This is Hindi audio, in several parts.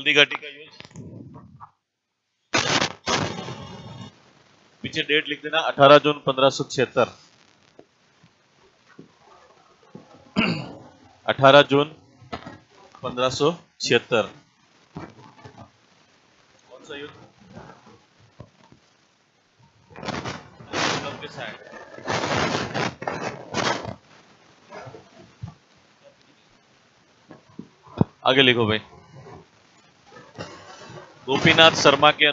खूनी घाटी का युद्ध, पीछे डेट लिख देना 18 जून 1576। 18 जून 1576 कौन सा युद्ध? कब के साइड? आगे लिखो भाई। गोपीनाथ शर्मा के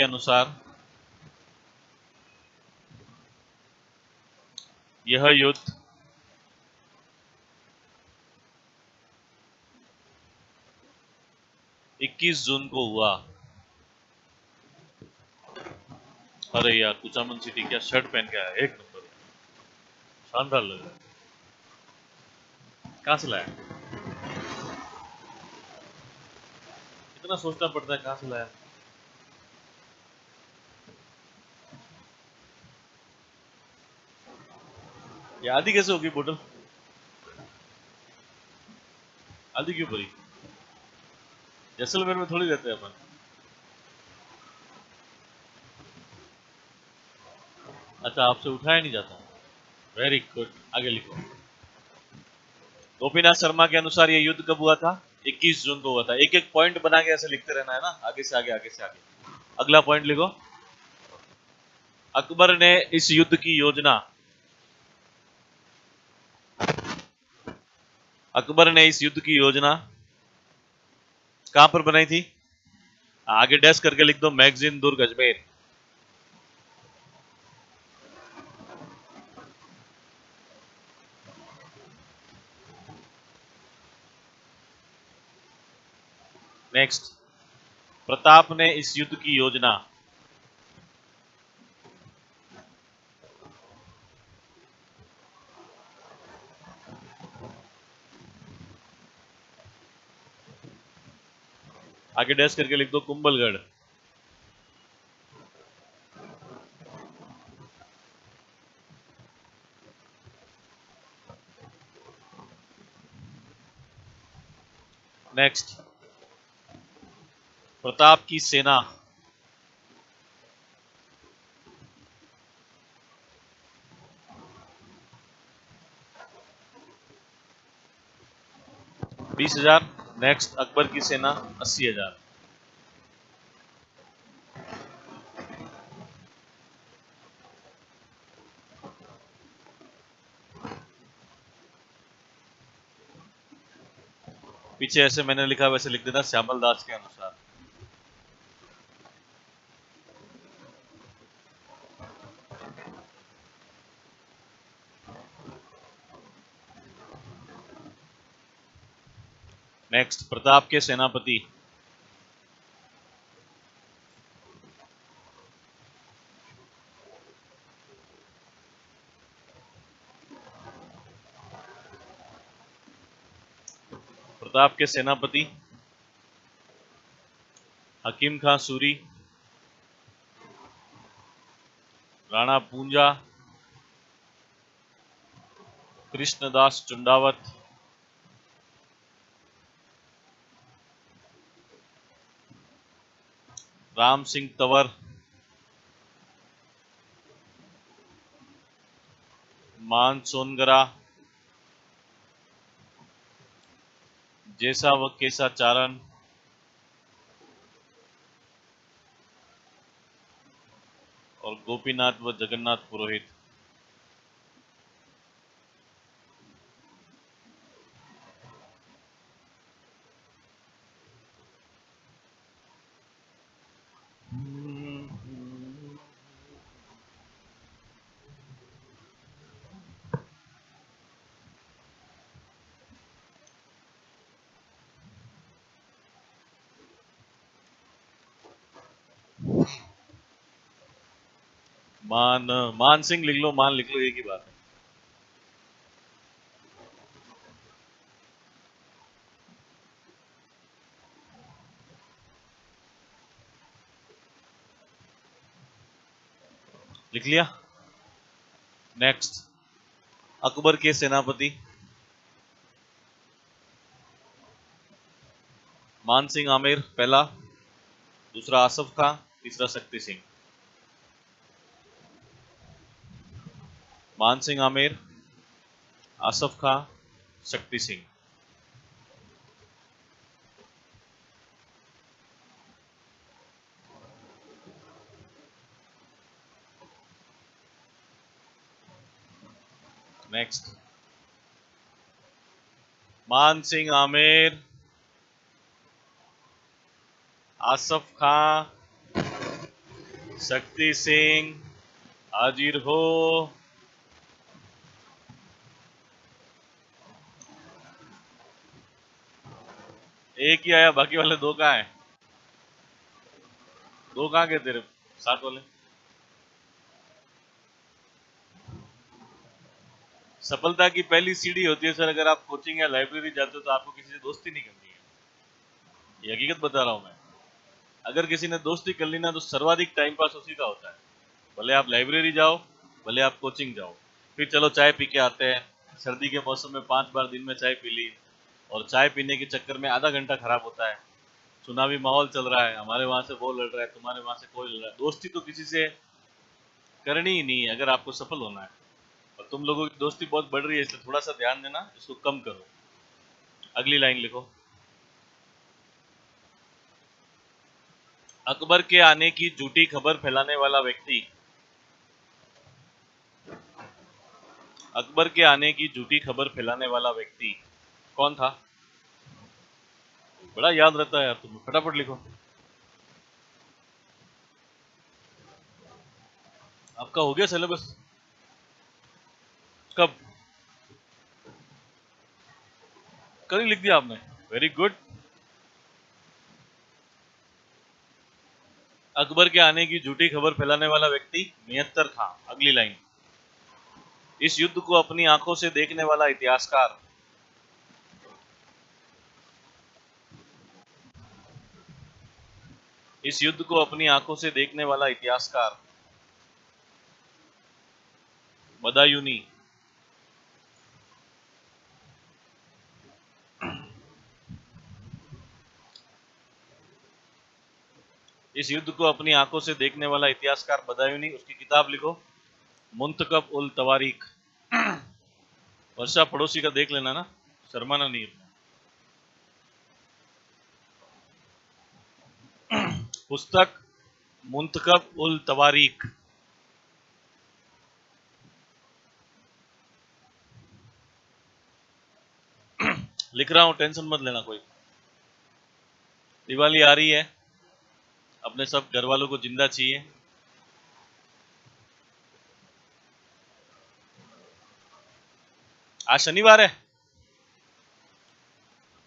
अनुसार यह युद्ध 21 जून को हुआ। अरे यार कुचामन सिटी क्या शर्ट पहन के आया, एक नंबर, शानदार लग रहा है। कहाँ से लाया? इतना सोचना पड़ता है कहाँ से लाया। ये आधी कैसे होगी बोतल? आधी क्यों भरी? जैसलमेर में थोड़ी रहते हैं अपन। अच्छा, आपसे उठाया नहीं जाता। वेरी गुड, आगे लिखो। गोपीनाथ शर्मा के अनुसार यह युद्ध कब हुआ था? 21 जून को हुआ था। एक एक पॉइंट बना के ऐसे लिखते रहना है ना, आगे से आगे, आगे से आगे। अगला पॉइंट लिखो। अकबर ने इस युद्ध की योजना कहां पर बनाई थी? आगे डैश करके लिख दो, मैगजीन दुर्ग अजमेर। नेक्स्ट, प्रताप ने इस युद्ध की योजना आगे डैश करके लिख दो, कुंभलगढ़। नेक्स्ट, प्रताप की सेना 20,000। नेक्स्ट, अकबर की सेना 80,000। पीछे ऐसे मैंने लिखा वैसे लिख देना, श्यामल दास के अनुसार। नेक्स्ट, प्रताप के सेनापति हकीम खां सूरी, राणा पूंजा, कृष्णदास चुंडावत, राम सिंह तंवर, मान सोनगरा, जैसा व केसा चारण और गोपीनाथ व जगन्नाथ पुरोहित। मान सिंह लिख लो, मान लिख लो, एक ही बात है। लिख लिया। नेक्स्ट, अकबर के सेनापति। मान सिंह आमिर पहला, दूसरा आसफ खां, तीसरा शक्ति सिंह। मान सिंह आमिर, आसफ खां, शक्ति सिंह। नेक्स्ट। मान सिंह आमिर, आसफ खां, शक्ति सिंह, हाजिर हो। एक ही आया, बाकी वाले दो कहाँ हैं? दो कहाँ गए तेरे साथ वाले? सफलता की पहली सीढ़ी होती है सर, अगर आप कोचिंग या लाइब्रेरी जाते हो तो आपको किसी से दोस्ती नहीं करनी है। ये हकीकत बता रहा हूं मैं। अगर किसी ने दोस्ती कर ली ना तो सर्वाधिक टाइम पास उसी का होता है। भले आप लाइब्रेरी जाओ, भले आप कोचिंग जाओ। फिर चलो चाय पी के आते हैं, सर्दी के मौसम में 5 बार दिन में चाय पी ली, और चाय पीने के चक्कर में आधा घंटा खराब होता है। चुनावी माहौल चल रहा है, हमारे वहां से वो लड़ रहा है, तुम्हारे वहां से कोई लड़ रहा है। दोस्ती तो किसी से करनी ही नहीं है अगर आपको सफल होना है। और तुम लोगों की दोस्ती बहुत बढ़ रही है, इसलिए थोड़ा सा ध्यान देना, इसको कम करो। अगली लाइन लिखो। अकबर के आने की झूठी खबर फैलाने वाला व्यक्ति। अकबर के आने की झूठी खबर फैलाने वाला व्यक्ति कौन था? बड़ा याद रहता है यार तुम्हें, फटाफट लिखो। आपका हो गया सिलेबस? कब? कल ही लिख दिया आपने? Very good. अकबर के आने की झूठी खबर फैलाने वाला व्यक्ति मियत्तर खां। अगली लाइन। इस युद्ध को अपनी आंखों से देखने वाला इतिहासकार। इस युद्ध को अपनी आंखों से देखने वाला इतिहासकार बदायूनी। इस युद्ध को अपनी आंखों से देखने वाला इतिहासकार बदायूनी। उसकी किताब लिखो, मुंतकब उल तवारीख। वर्षा पड़ोसी का देख लेना ना, शर्माना नहीं। पुस्तक मुंतकब उल तवारीख। लिख रहा हूं, टेंशन मत लेना कोई। दिवाली आ रही है, अपने सब घर वालों को जिंदा चाहिए। आज शनिवार है।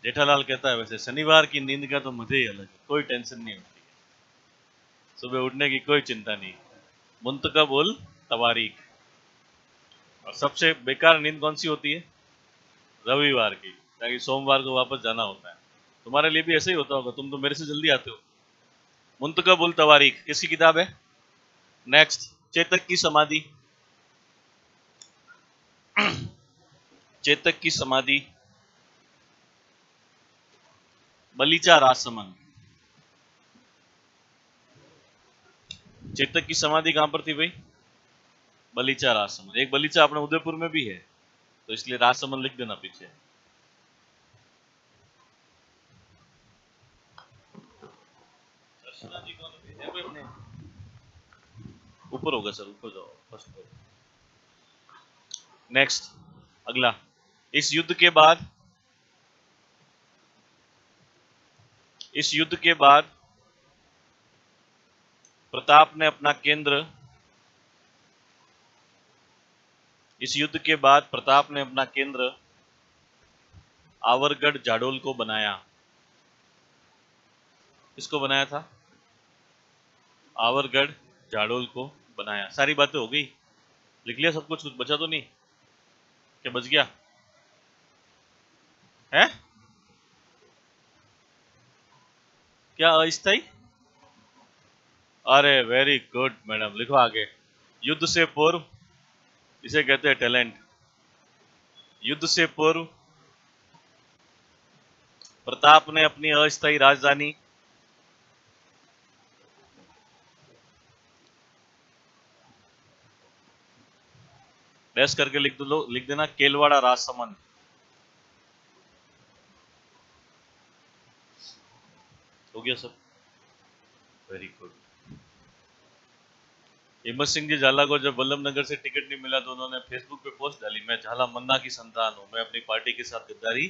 जेठालाल कहता है वैसे शनिवार की नींद का तो मजे ही अलग है, कोई टेंशन नहीं होती है, सुबह उठने की कोई चिंता नहीं। मुंतकब उल तवारीख। और सबसे बेकार नींद कौन सी होती है? रविवार की, ताकि सोमवार को वापस जाना होता है। तुम्हारे लिए भी ऐसे ही होता होगा, तुम तो मेरे से जल्दी आते हो। मुंतकब उल तवारीख किसकी किताब है? नेक्स्ट। चेतक की समाधि। चेतक की समाधि, बलीचा राजसमंद। चेतक की समाधि कहां पर थी भाई? बलीचा राजसमंद। एक बलीचा अपने उदयपुर में भी है, तो इसलिए राजसमंद लिख देना पीछे। दर्शना जी कौन है कोई अपने? ऊपर होगा सर, ऊपर जाओ फर्स्ट फ्लोर। नेक्स्ट। अगला। इस युद्ध के बाद, इस युद्ध के बाद प्रताप ने अपना केंद्र, इस युद्ध के बाद प्रताप ने अपना केंद्र आवरगढ़ जाडोल को बनाया। किसको बनाया था? आवरगढ़ जाडोल को बनाया। सारी बातें हो गई, लिख लिया सब कुछ? कुछ बचा तो नहीं? क्या बच गया है? क्या अस्थाई? अरे वेरी गुड मैडम, लिखो आगे। युद्ध से पूर्व, इसे कहते हैं टैलेंट। युद्ध से पूर्व प्रताप ने अपनी अस्थायी राजधानी डैश करके लिख देना केलवाड़ा राजसमंद। हो गया सब, वेरी गुड। हिम्मत सिंह जी झाला को जब वल्लभ नगर से टिकट नहीं मिला तो उन्होंने फेसबुक पे पोस्ट डाली, मैं झाला मन्ना की संतान हूं, मैं अपनी पार्टी के साथ गद्दारी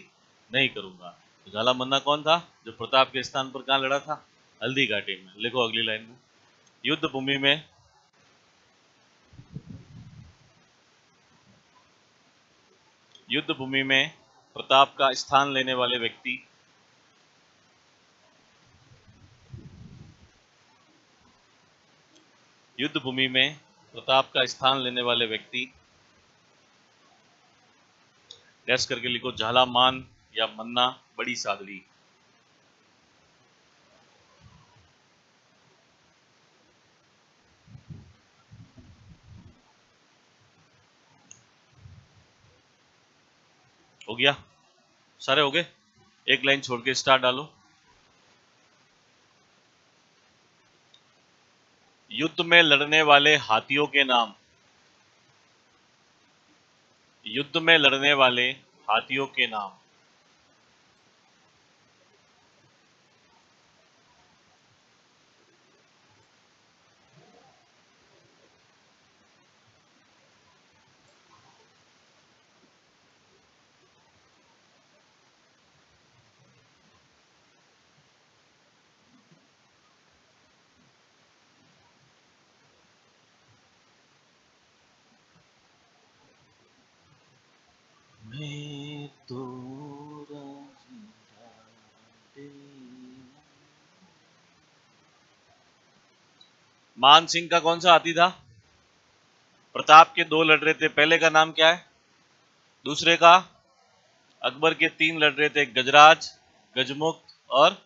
नहीं करूंगा। तो झाला मन्ना कौन था? जो प्रताप के स्थान पर कहां लड़ा था? हल्दी घाटी में। लिखो अगली लाइन में, युद्ध भूमि में युद्ध भूमि में प्रताप का स्थान लेने वाले व्यक्ति युद्ध भूमि में प्रताप का स्थान लेने वाले व्यक्ति डैश करके लिखो झाला मान या मन्ना बड़ी सादड़ी। हो गया, सारे हो गए। एक लाइन छोड़ के स्टार डालो। युद्ध में लड़ने वाले हाथियों के नाम, युद्ध में लड़ने वाले हाथियों के नाम। मैं तो मान सिंह का कौन सा हाथी था? प्रताप के दो लड़ रहे थे, पहले का नाम क्या है? दूसरे का? अकबर के तीन लड़ रहे थे, गजराज, गजमुख और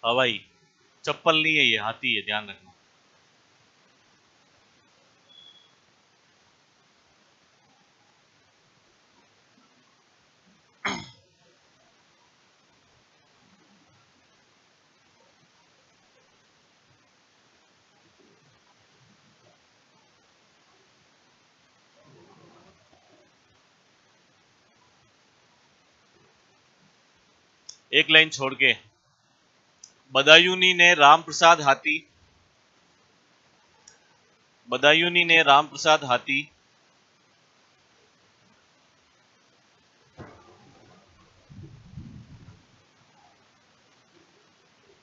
हवाई। चप्पल नहीं है ये, हाथी है, ध्यान रखना। एक लाइन छोड़ के, बदायूनी ने रामप्रसाद हाथी, बदायूनी ने रामप्रसाद हाथी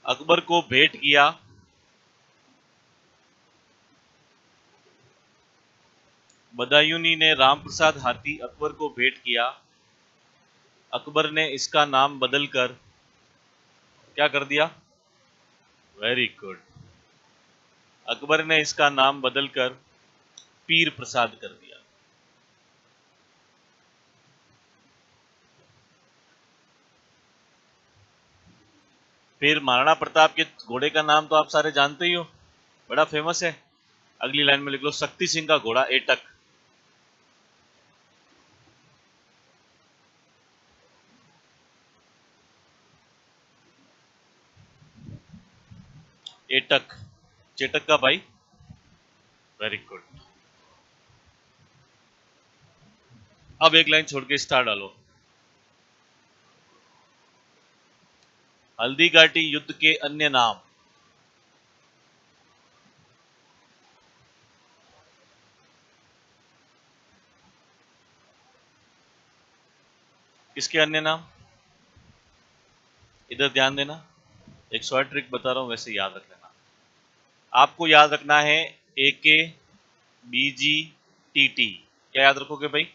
अकबर को भेंट किया, बदायूनी ने रामप्रसाद हाथी अकबर को भेंट किया। अकबर ने इसका नाम बदलकर क्या कर दिया? Very good. अकबर ने इसका नाम बदलकर पीर प्रसाद कर दिया। फिर महाराणा प्रताप के घोड़े का नाम तो आप सारे जानते ही हो, बड़ा फेमस है। अगली लाइन में लिख लो शक्ति सिंह का घोड़ा एटक। एटक चेटक का भाई, वेरी गुड। अब एक लाइन छोड़ के स्टार डालो। हल्दी घाटी युद्ध के अन्य नाम, किसके अन्य नाम? इधर ध्यान देना, एक शॉर्ट ट्रिक बता रहा हूं, वैसे याद रख लेना। आपको याद रखना है AK BG TT। क्या याद रखोगे भाई?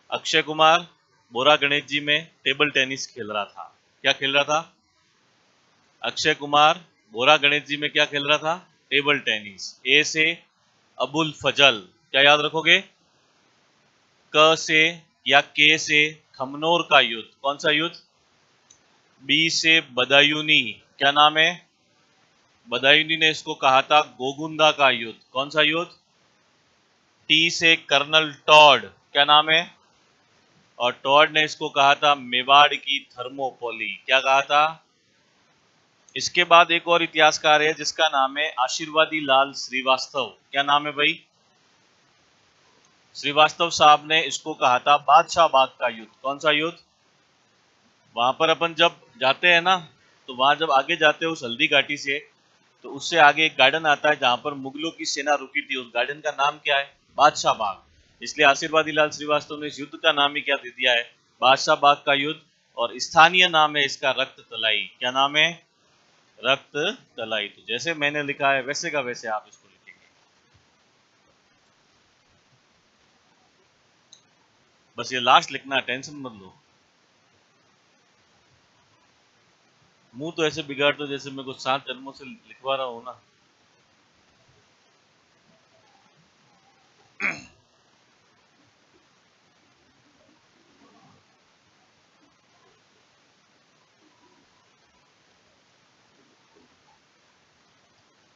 अक्षय कुमार बोरा गणेश जी में टेबल टेनिस खेल रहा था। क्या खेल रहा था? अक्षय कुमार बोरा गणेश जी में क्या खेल रहा था? Table tennis. ए से अबुल फजल, क्या याद रखोगे? क से या के से खमनोर का युद्ध, कौन सा युद्ध? बी से बदायूनी, क्या नाम है? बदायूनी ने इसको कहा था गोगुंदा का युद्ध, कौन सा युद्ध? टी से कर्नल टॉड, क्या नाम है? और टॉड ने इसको कहा था मेवाड़ की थर्मोपोली। क्या कहा था? इसके बाद एक और इतिहासकार है जिसका नाम है आशीर्वादी लाल श्रीवास्तव। क्या नाम है भाई? श्रीवास्तव साहब ने इसको कहा था बादशाह बाग का युद्ध। कौन सा युद्ध? वहां पर अपन जब जाते हैं ना, तो वहां जब आगे जाते हैं उस हल्दी घाटी से, तो उससे आगे एक गार्डन आता है जहां पर मुगलों की सेना रुकी थी। उस गार्डन का नाम क्या है? बादशाह बाग। इसलिए आशीर्वादी लाल श्रीवास्तव ने इस युद्ध का नाम ही क्या दे दिया है? बादशाह बाग का युद्ध। और स्थानीय नाम है इसका रक्त तलाई। क्या नाम है? रक्त तलाई। तो जैसे मैंने लिखा है वैसे का वैसे आप इसको लिखेंगे। बस ये लास्ट लिखना, टेंशन मत लो। मुंह तो ऐसे बिगाड़ दो जैसे मैं कुछ 7 जन्मों से लिखवा रहा हूं ना।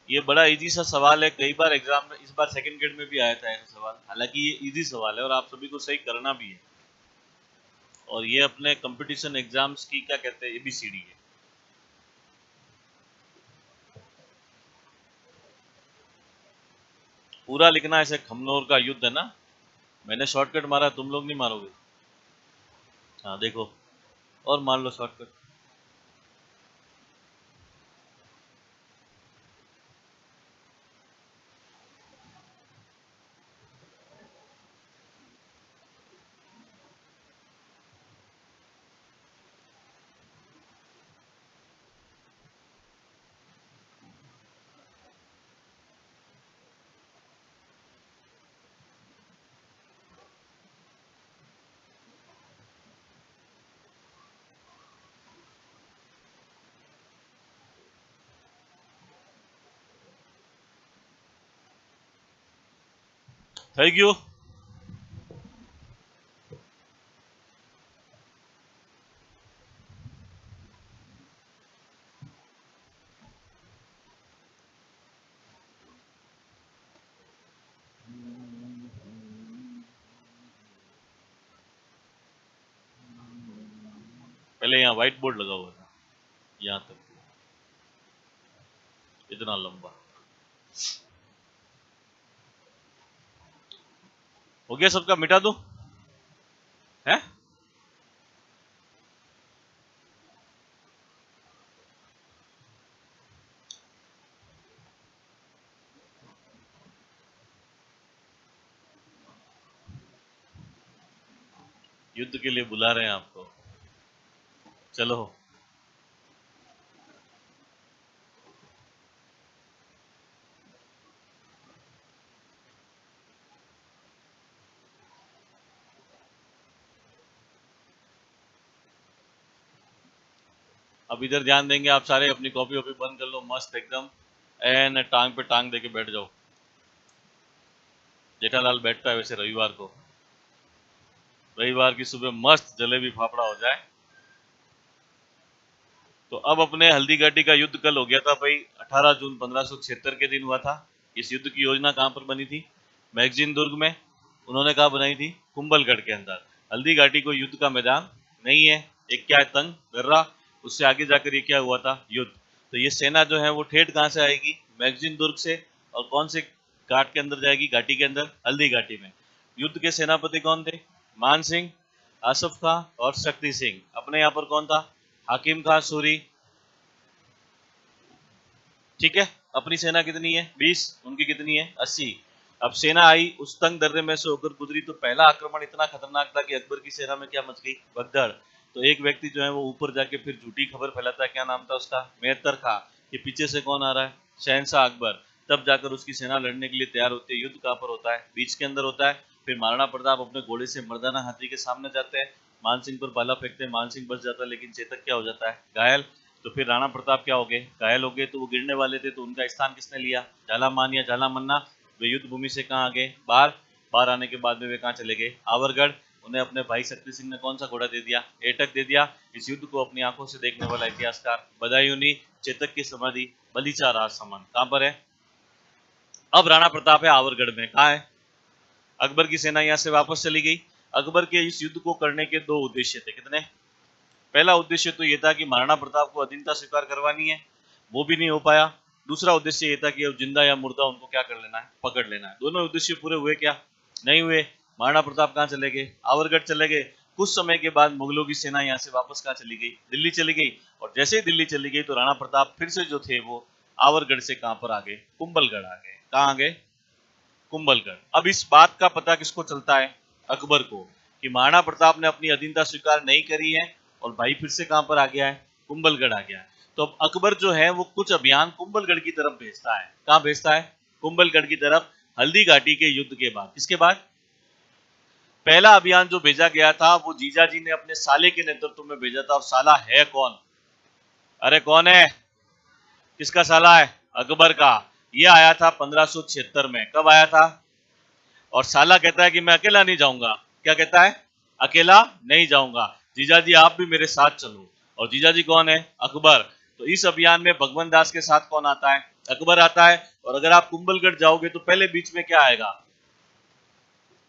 ये बड़ा इजी सा सवाल है, कई बार एग्जाम में, इस बार सेकंड ग्रेड में भी आया था ऐसा सवाल। हालांकि ये इजी सवाल है और आप सभी को सही करना भी है। और ये अपने कंपटीशन एग्जाम्स की क्या कहते हैं, एबीसीडी है। पूरा लिखना ऐसे खमनोर का युद्ध है ना। मैंने शॉर्टकट मारा, तुम लोग नहीं मारोगे। हाँ देखो, और मान लो शॉर्टकट। Thank you. पहले यहाँ व्हाइट बोर्ड लगा हुआ था, यहाँ तक इतना लंबा। हो गया सबका? मिटा दो है। युद्ध के लिए बुला रहे हैं आपको, चलो। अब इधर ध्यान देंगे आप सारे, अपनी कॉपी वॉपी बंद कर लो मस्त एकदम, एन टांग पे टांग देके बैठ जाओ। जेठालाल बैठता है वैसे रविवार को, रविवार की सुबह मस्त जलेबी फाफड़ा हो जाए। तो अब अपने हल्दी घाटी का युद्ध कल हो गया था भाई, 18 जून 1576 के दिन हुआ था। इस युद्ध की योजना कहां पर बनी थी? मैगजीन दुर्ग में। उन्होंने कहा बनाई थी? कुंभलगढ़ के अंदर। हल्दी घाटी को युद्ध का मैदान नहीं है, एक क्या है, तंग दर्रा। उससे आगे जाकर ये क्या हुआ था? युद्ध। तो ये सेना जो है वो ठेठ कहां से आएगी? मैगजीन दुर्ग से। और कौन से घाट के अंदर जाएगी? घाटी के अंदर, हल्दी घाटी में। युद्ध के सेनापति कौन थे? मान सिंह, आसफ खां और शक्ति सिंह। अपने यहाँ पर कौन था? हाकिम खां सूरी। ठीक है। अपनी सेना कितनी है? 20। उनकी कितनी है? 80। अब सेना आई, उस तंग दर्रे में से होकर गुजरी, तो पहला आक्रमण इतना खतरनाक था कि अकबर की सेना में क्या मच गई? भगदड़। तो एक व्यक्ति जो है वो ऊपर जाके फिर झूठी खबर फैलाता है। क्या नाम था उसका? मेहतर खां। कि पीछे से कौन आ रहा है? शहनशाह अकबर। तब जाकर उसकी सेना लड़ने के लिए तैयार होती है। युद्ध कहाँ पर होता है? बीच के अंदर होता है। फिर महाराणा प्रताप अपने घोड़े से मर्दाना हाथी के सामने जाते हैं, मान सिंह पर भाला फेंकते हैं, मान सिंह बच जाता है, लेकिन चेतक क्या हो जाता है? घायल। तो फिर राणा प्रताप क्या हो गए? घायल हो गए। तो वो गिरने वाले थे, तो उनका स्थान किसने लिया? झालामान या झालामन्ना। वे युद्ध भूमि से कहाँ आ गए? बाहर। बाहर आने के बाद में वे कहाँ चले गए? आवरगढ़। उन्हें अपने भाई शक्ति सिंह ने कौन सा घोड़ा दे दिया? एटक दे दिया। इस युद्ध को अपनी आंखों से देखने वाला इतिहासकार बदायूंनी चेतक की समाधि बलीचा राजसमंद कहाँ पर है? अब राणा प्रताप है आवरगढ़ में। कहाँ है? अकबर की सेना यहाँ से वापस चली गई। अकबर के इस युद्ध को करने के दो उद्देश्य थे। कितने? पहला उद्देश्य तो ये था कि महाराणा प्रताप को अधीनता स्वीकार करवानी है, वो भी नहीं हो पाया। दूसरा उद्देश्य ये था कि अब जिंदा या मुर्दा उनको क्या कर लेना है, पकड़ लेना है। दोनों उद्देश्य पूरे हुए क्या? नहीं हुए। महाराणा प्रताप कहाँ चले गए? आवरगढ़ चले गए। कुछ समय के बाद मुगलों की सेना यहाँ से वापस कहाँ चली गई? दिल्ली चली गई। और जैसे ही दिल्ली चली गई तो राणा प्रताप फिर से जो थे वो आवरगढ़ से कहां पर आ गए? कुंभलगढ़ आ गए। कहां आ गए? कुंभलगढ़। अब इस बात का पता किसको चलता है? अकबर को, कि महाराणा प्रताप ने अपनी अधीनता स्वीकार नहीं करी है और भाई फिर से कहां पर आ गया है? कुंभलगढ़ आ गया है। तो अब अकबर जो है वो कुछ अभियान कुंभलगढ़ की तरफ भेजता है। कहां भेजता है? कुंभलगढ़ की तरफ। हल्दी घाटी के युद्ध के बाद। किसके बाद? पहला अभियान जो भेजा गया था वो जीजाजी ने अपने साले के नेतृत्व में भेजा था। और साला है कौन? अरे कौन है? किसका साला है? अकबर का। ये आया था 1576 में। कब आया था? और साला कहता है कि मैं अकेला नहीं जाऊंगा। क्या कहता है? अकेला नहीं जाऊंगा, जीजाजी आप भी मेरे साथ चलो। और जीजाजी कौन है? अकबर। तो इस अभियान में भगवान दास के साथ कौन आता है? अकबर आता है। और अगर आप कुंभलगढ़ जाओगे तो पहले बीच में क्या आएगा?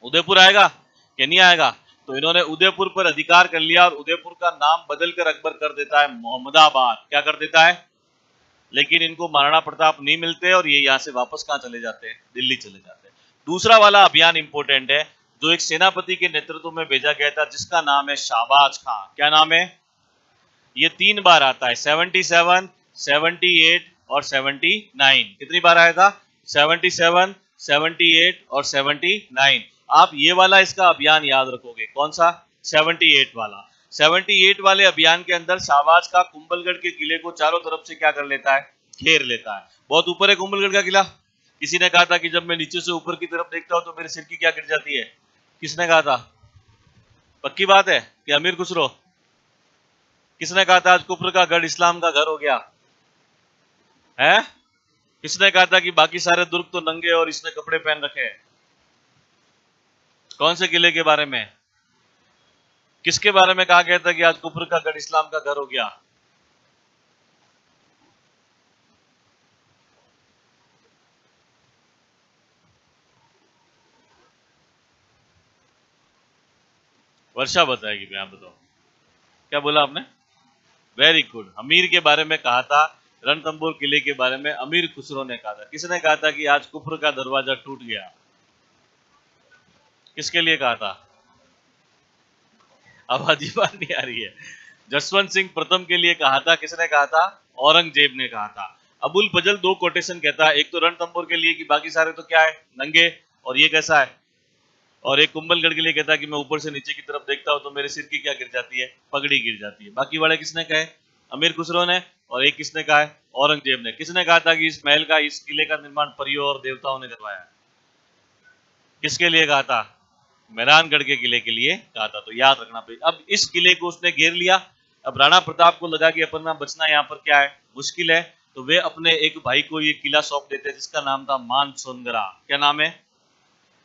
उदयपुर आएगा कि नहीं आएगा? तो इन्होंने उदयपुर पर अधिकार कर लिया और उदयपुर का नाम बदलकर अकबर कर देता है मोहम्मदाबाद। क्या कर देता है? लेकिन इनको महाराणा प्रताप नहीं मिलते और ये यहाँ से वापस कहाँ चले जाते हैं? दिल्ली चले जाते हैं। दूसरा वाला अभियान इंपोर्टेंट है, जो एक सेनापति के नेतृत्व में भेजा गया था, जिसका नाम है शाहबाज खां। क्या नाम है? ये 3 बार आता है, 77, 78 और 79। कितनी बार आया था? 77, 78 और 79। आप ये वाला इसका अभियान याद रखोगे। कौन सा? 78 वाला। 78 वाले अभियान के अंदर शाहबाज का कुंभलगढ़ के किले को चारों तरफ से क्या कर लेता है? घेर लेता है। बहुत ऊपर है कुंभलगढ़ का किला। किसी ने कहा था कि जब मैं नीचे से ऊपर की तरफ देखता हूं तो मेरे सिर की क्या गिर जाती है? किसने कहा था? पक्की बात है कि अमीर खुसरो? किसने कहा था आज कुफर का गढ़ इस्लाम का घर हो गया है? किसने कहा था कि बाकी सारे दुर्ग तो नंगे और इसने कपड़े पहन रखे हैं? कौन से किले के बारे में? किसके बारे में कहा गया था कि आज कुफर का गढ़ इस्लाम का घर हो गया? वर्षा बताएगी। मैं, आप बताओ क्या बोला आपने? Very good. अमीर के बारे में कहा था, रणथंभौर किले के बारे में अमीर खुसरो ने कहा था। किसने कहा था कि आज कुफर का दरवाजा टूट गया? किसके लिए कहा था? आबादी बात नहीं आ रही है। जसवंत सिंह प्रथम के लिए कहा था। किसने कहा था? औरंगजेब ने कहा था। अबुल फजल दो कोटेशन कहता है, एक तो रणथंभौर के लिए कि बाकी सारे तो क्या है? नंगे। और ये कैसा है? और एक कुंभलगढ़ के लिए कहता है कि मैं ऊपर से नीचे की तरफ देखता हूं तो मेरे सिर की क्या गिर जाती है? पगड़ी गिर जाती है। बाकी वाले किसने कहे? अमीर खुसरो ने। और एक किसने कहा है? औरंगजेब ने। किसने कहा था कि इस महल का, इस किले का निर्माण परियों और देवताओं ने करवाया? किसके लिए कहा था? मेहरानगढ़ के किले के लिए कहा था। तो याद रखना भाई। अब इस किले को उसने घेर लिया। अब राणा प्रताप को लगा कि अपना बचना यहाँ पर क्या है? मुश्किल है। तो वे अपने एक भाई को ये किला सौंप देते हैं, जिसका नाम था मानसोंगरा। क्या नाम है?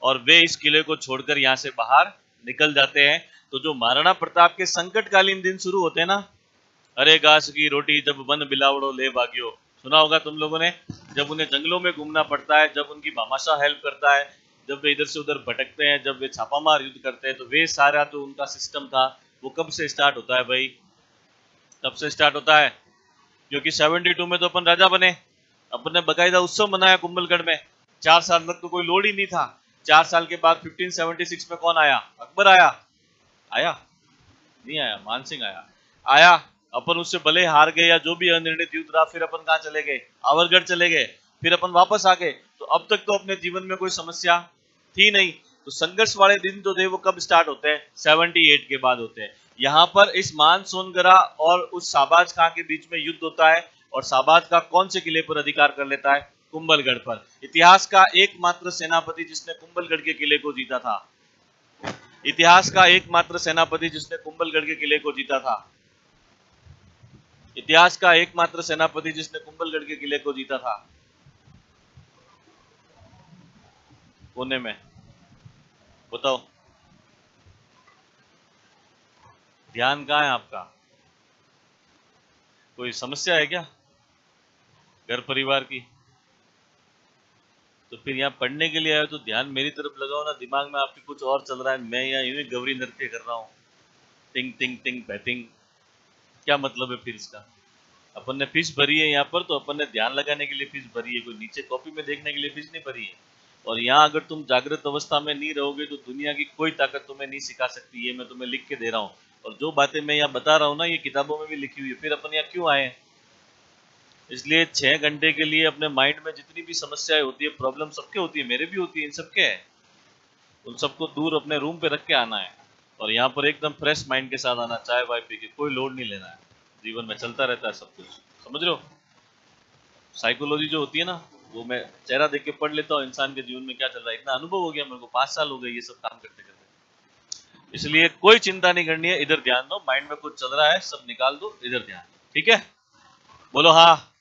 और वे इस किले को छोड़कर यहाँ से बाहर निकल जाते हैं। तो जो महाराणा प्रताप के संकटकालीन दिन शुरू होते हैं ना, अरे घास की रोटी जब वन बिलावड़ो ले भाग्यो, सुना होगा तुम लोगों ने। जब उन्हें जंगलों में घूमना पड़ता है, जब उनकी भामाशाह हेल्प करता है, जब वे इधर से उधर भटकते हैं, जब वे छापामार युद्ध करते हैं, तो वे सारा जो उनका सिस्टम था वो कब से स्टार्ट होता है भाई? तब से स्टार्ट होता है क्योंकि 72 में तो अपन राजा बने। अपन ने बकायदा उत्सव मनाया कुंभलगढ़ में। 4 साल तक तो कोई लोड ही नहीं था। 4 साल के बाद 1576 में कौन आया? अकबर आया। आया? नहीं आया, मानसिंह आया। आया। अपन उससे भले हार गए या जो भी अनिर्णित युद्ध रहा, फिर अपन कहाँ चले गए? आवरगढ़ चले गए। फिर अपन वापस आ गए। तो अब तक तो अपने जीवन में कोई समस्या थी नहीं। तो संघर्ष वाले दिन जो थे वो कब स्टार्ट होते हैं? 78 के बाद होते हैं। यहाँ पर इस मानसोनगरा और उस शाहबाज खां के बीच में युद्ध होता है। और शाहबाज खां कौन से किले पर अधिकार कर लेता है? कुंभलगढ़ पर। इतिहास का एकमात्र सेनापति जिसने कुंभलगढ़ के किले को जीता था। इतिहास का एकमात्र सेनापति जिसने कुंभलगढ़ के किले को जीता था। इतिहास का एकमात्र सेनापति जिसने कुंभलगढ़ के किले को जीता था। पुणे में। बताओ। ध्यान कहाँ है आपका? कोई समस्या है क्या घर परिवार की? तो फिर यहाँ पढ़ने के लिए आए तो ध्यान मेरी तरफ लगाओ ना, दिमाग में आपके कुछ और चल रहा है, मैं यहाँ यूं ही गौरी नृत्य कर रहा हूँ, टिंग टिंग टिंग बैटिंग, क्या मतलब है फिर इसका? अपन ने फीस भरी है यहाँ पर, तो अपन ने ध्यान लगाने के लिए फीस भरी है, कोई नीचे कॉपी में देखने के लिए फीस नहीं भरी है। और यहाँ अगर तुम जागृत अवस्था में नहीं रहोगे तो दुनिया की कोई ताकत तुम्हें नहीं सिखा सकती, ये मैं तुम्हें लिख के दे रहा हूँ। और जो बातें मैं यहाँ बता रहा हूँ ना, ये किताबों में भी लिखी हुई है, फिर अपन यहाँ क्यों आए? इसलिए 6 घंटे के लिए अपने माइंड में जितनी भी समस्याएं होती है, प्रॉब्लम सबके होती है, मेरे भी होती है, इन सबके है, उन सबको दूर अपने रूम पे रख के आना है। और यहाँ पर एकदम फ्रेश माइंड के साथ आना, चाय वाय पी के, कोई लोड नहीं लेना है, जीवन में चलता रहता है सब कुछ, समझ रहे हो? साइकोलॉजी जो होती है ना, वो मैं चेहरा देख के पढ़ लेता हूँ इंसान के जीवन में क्या चल रहा है, इतना अनुभव हो गया मेरे को, 5 साल हो गए ये सब काम करते करते। इसलिए कोई चिंता नहीं करनी है, इधर ध्यान दो, माइंड में कुछ चल रहा है सब निकाल दो, इधर ध्यान, ठीक है? बोलो हाँ,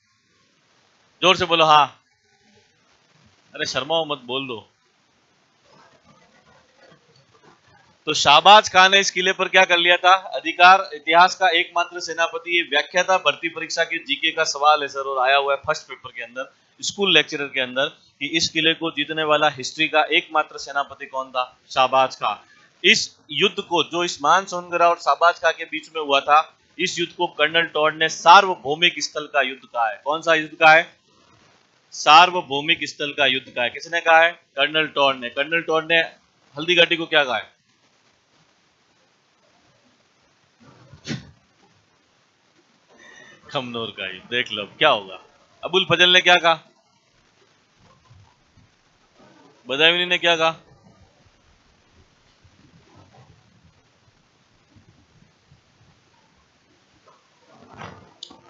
जोर से बोलो हाँ, अरे शर्माओ मत, बोल दो। तो शाहबाज खान ने इस किले पर क्या कर लिया था? अधिकार, इतिहास का एकमात्र सेनापति, ये व्याख्या था भर्ती परीक्षा के जीके का सवाल है सर, और आया हुआ है फर्स्ट पेपर के अंदर, स्कूल लेक्चरर के अंदर, कि इस किले को जीतने वाला हिस्ट्री का एकमात्र सेनापति कौन था? शाहबाज खान। इस युद्ध को, जो इस मान सोनगरा और शाहबाज खान के बीच में हुआ था, इस युद्ध को कर्नल टॉड ने सार्वभौमिक स्थल का युद्ध कहा है। कौन सा युद्ध कहा है? सार्वभौमिक स्थल का युद्ध कहा है। किसने कहा है? कर्नल टॉड ने। कर्नल टॉड ने हल्दी घाटी को क्या कहा है? खमनोर का युद्ध। देख लो क्या होगा। अबुल फजल ने क्या कहा? बदायूनी ने क्या कहा?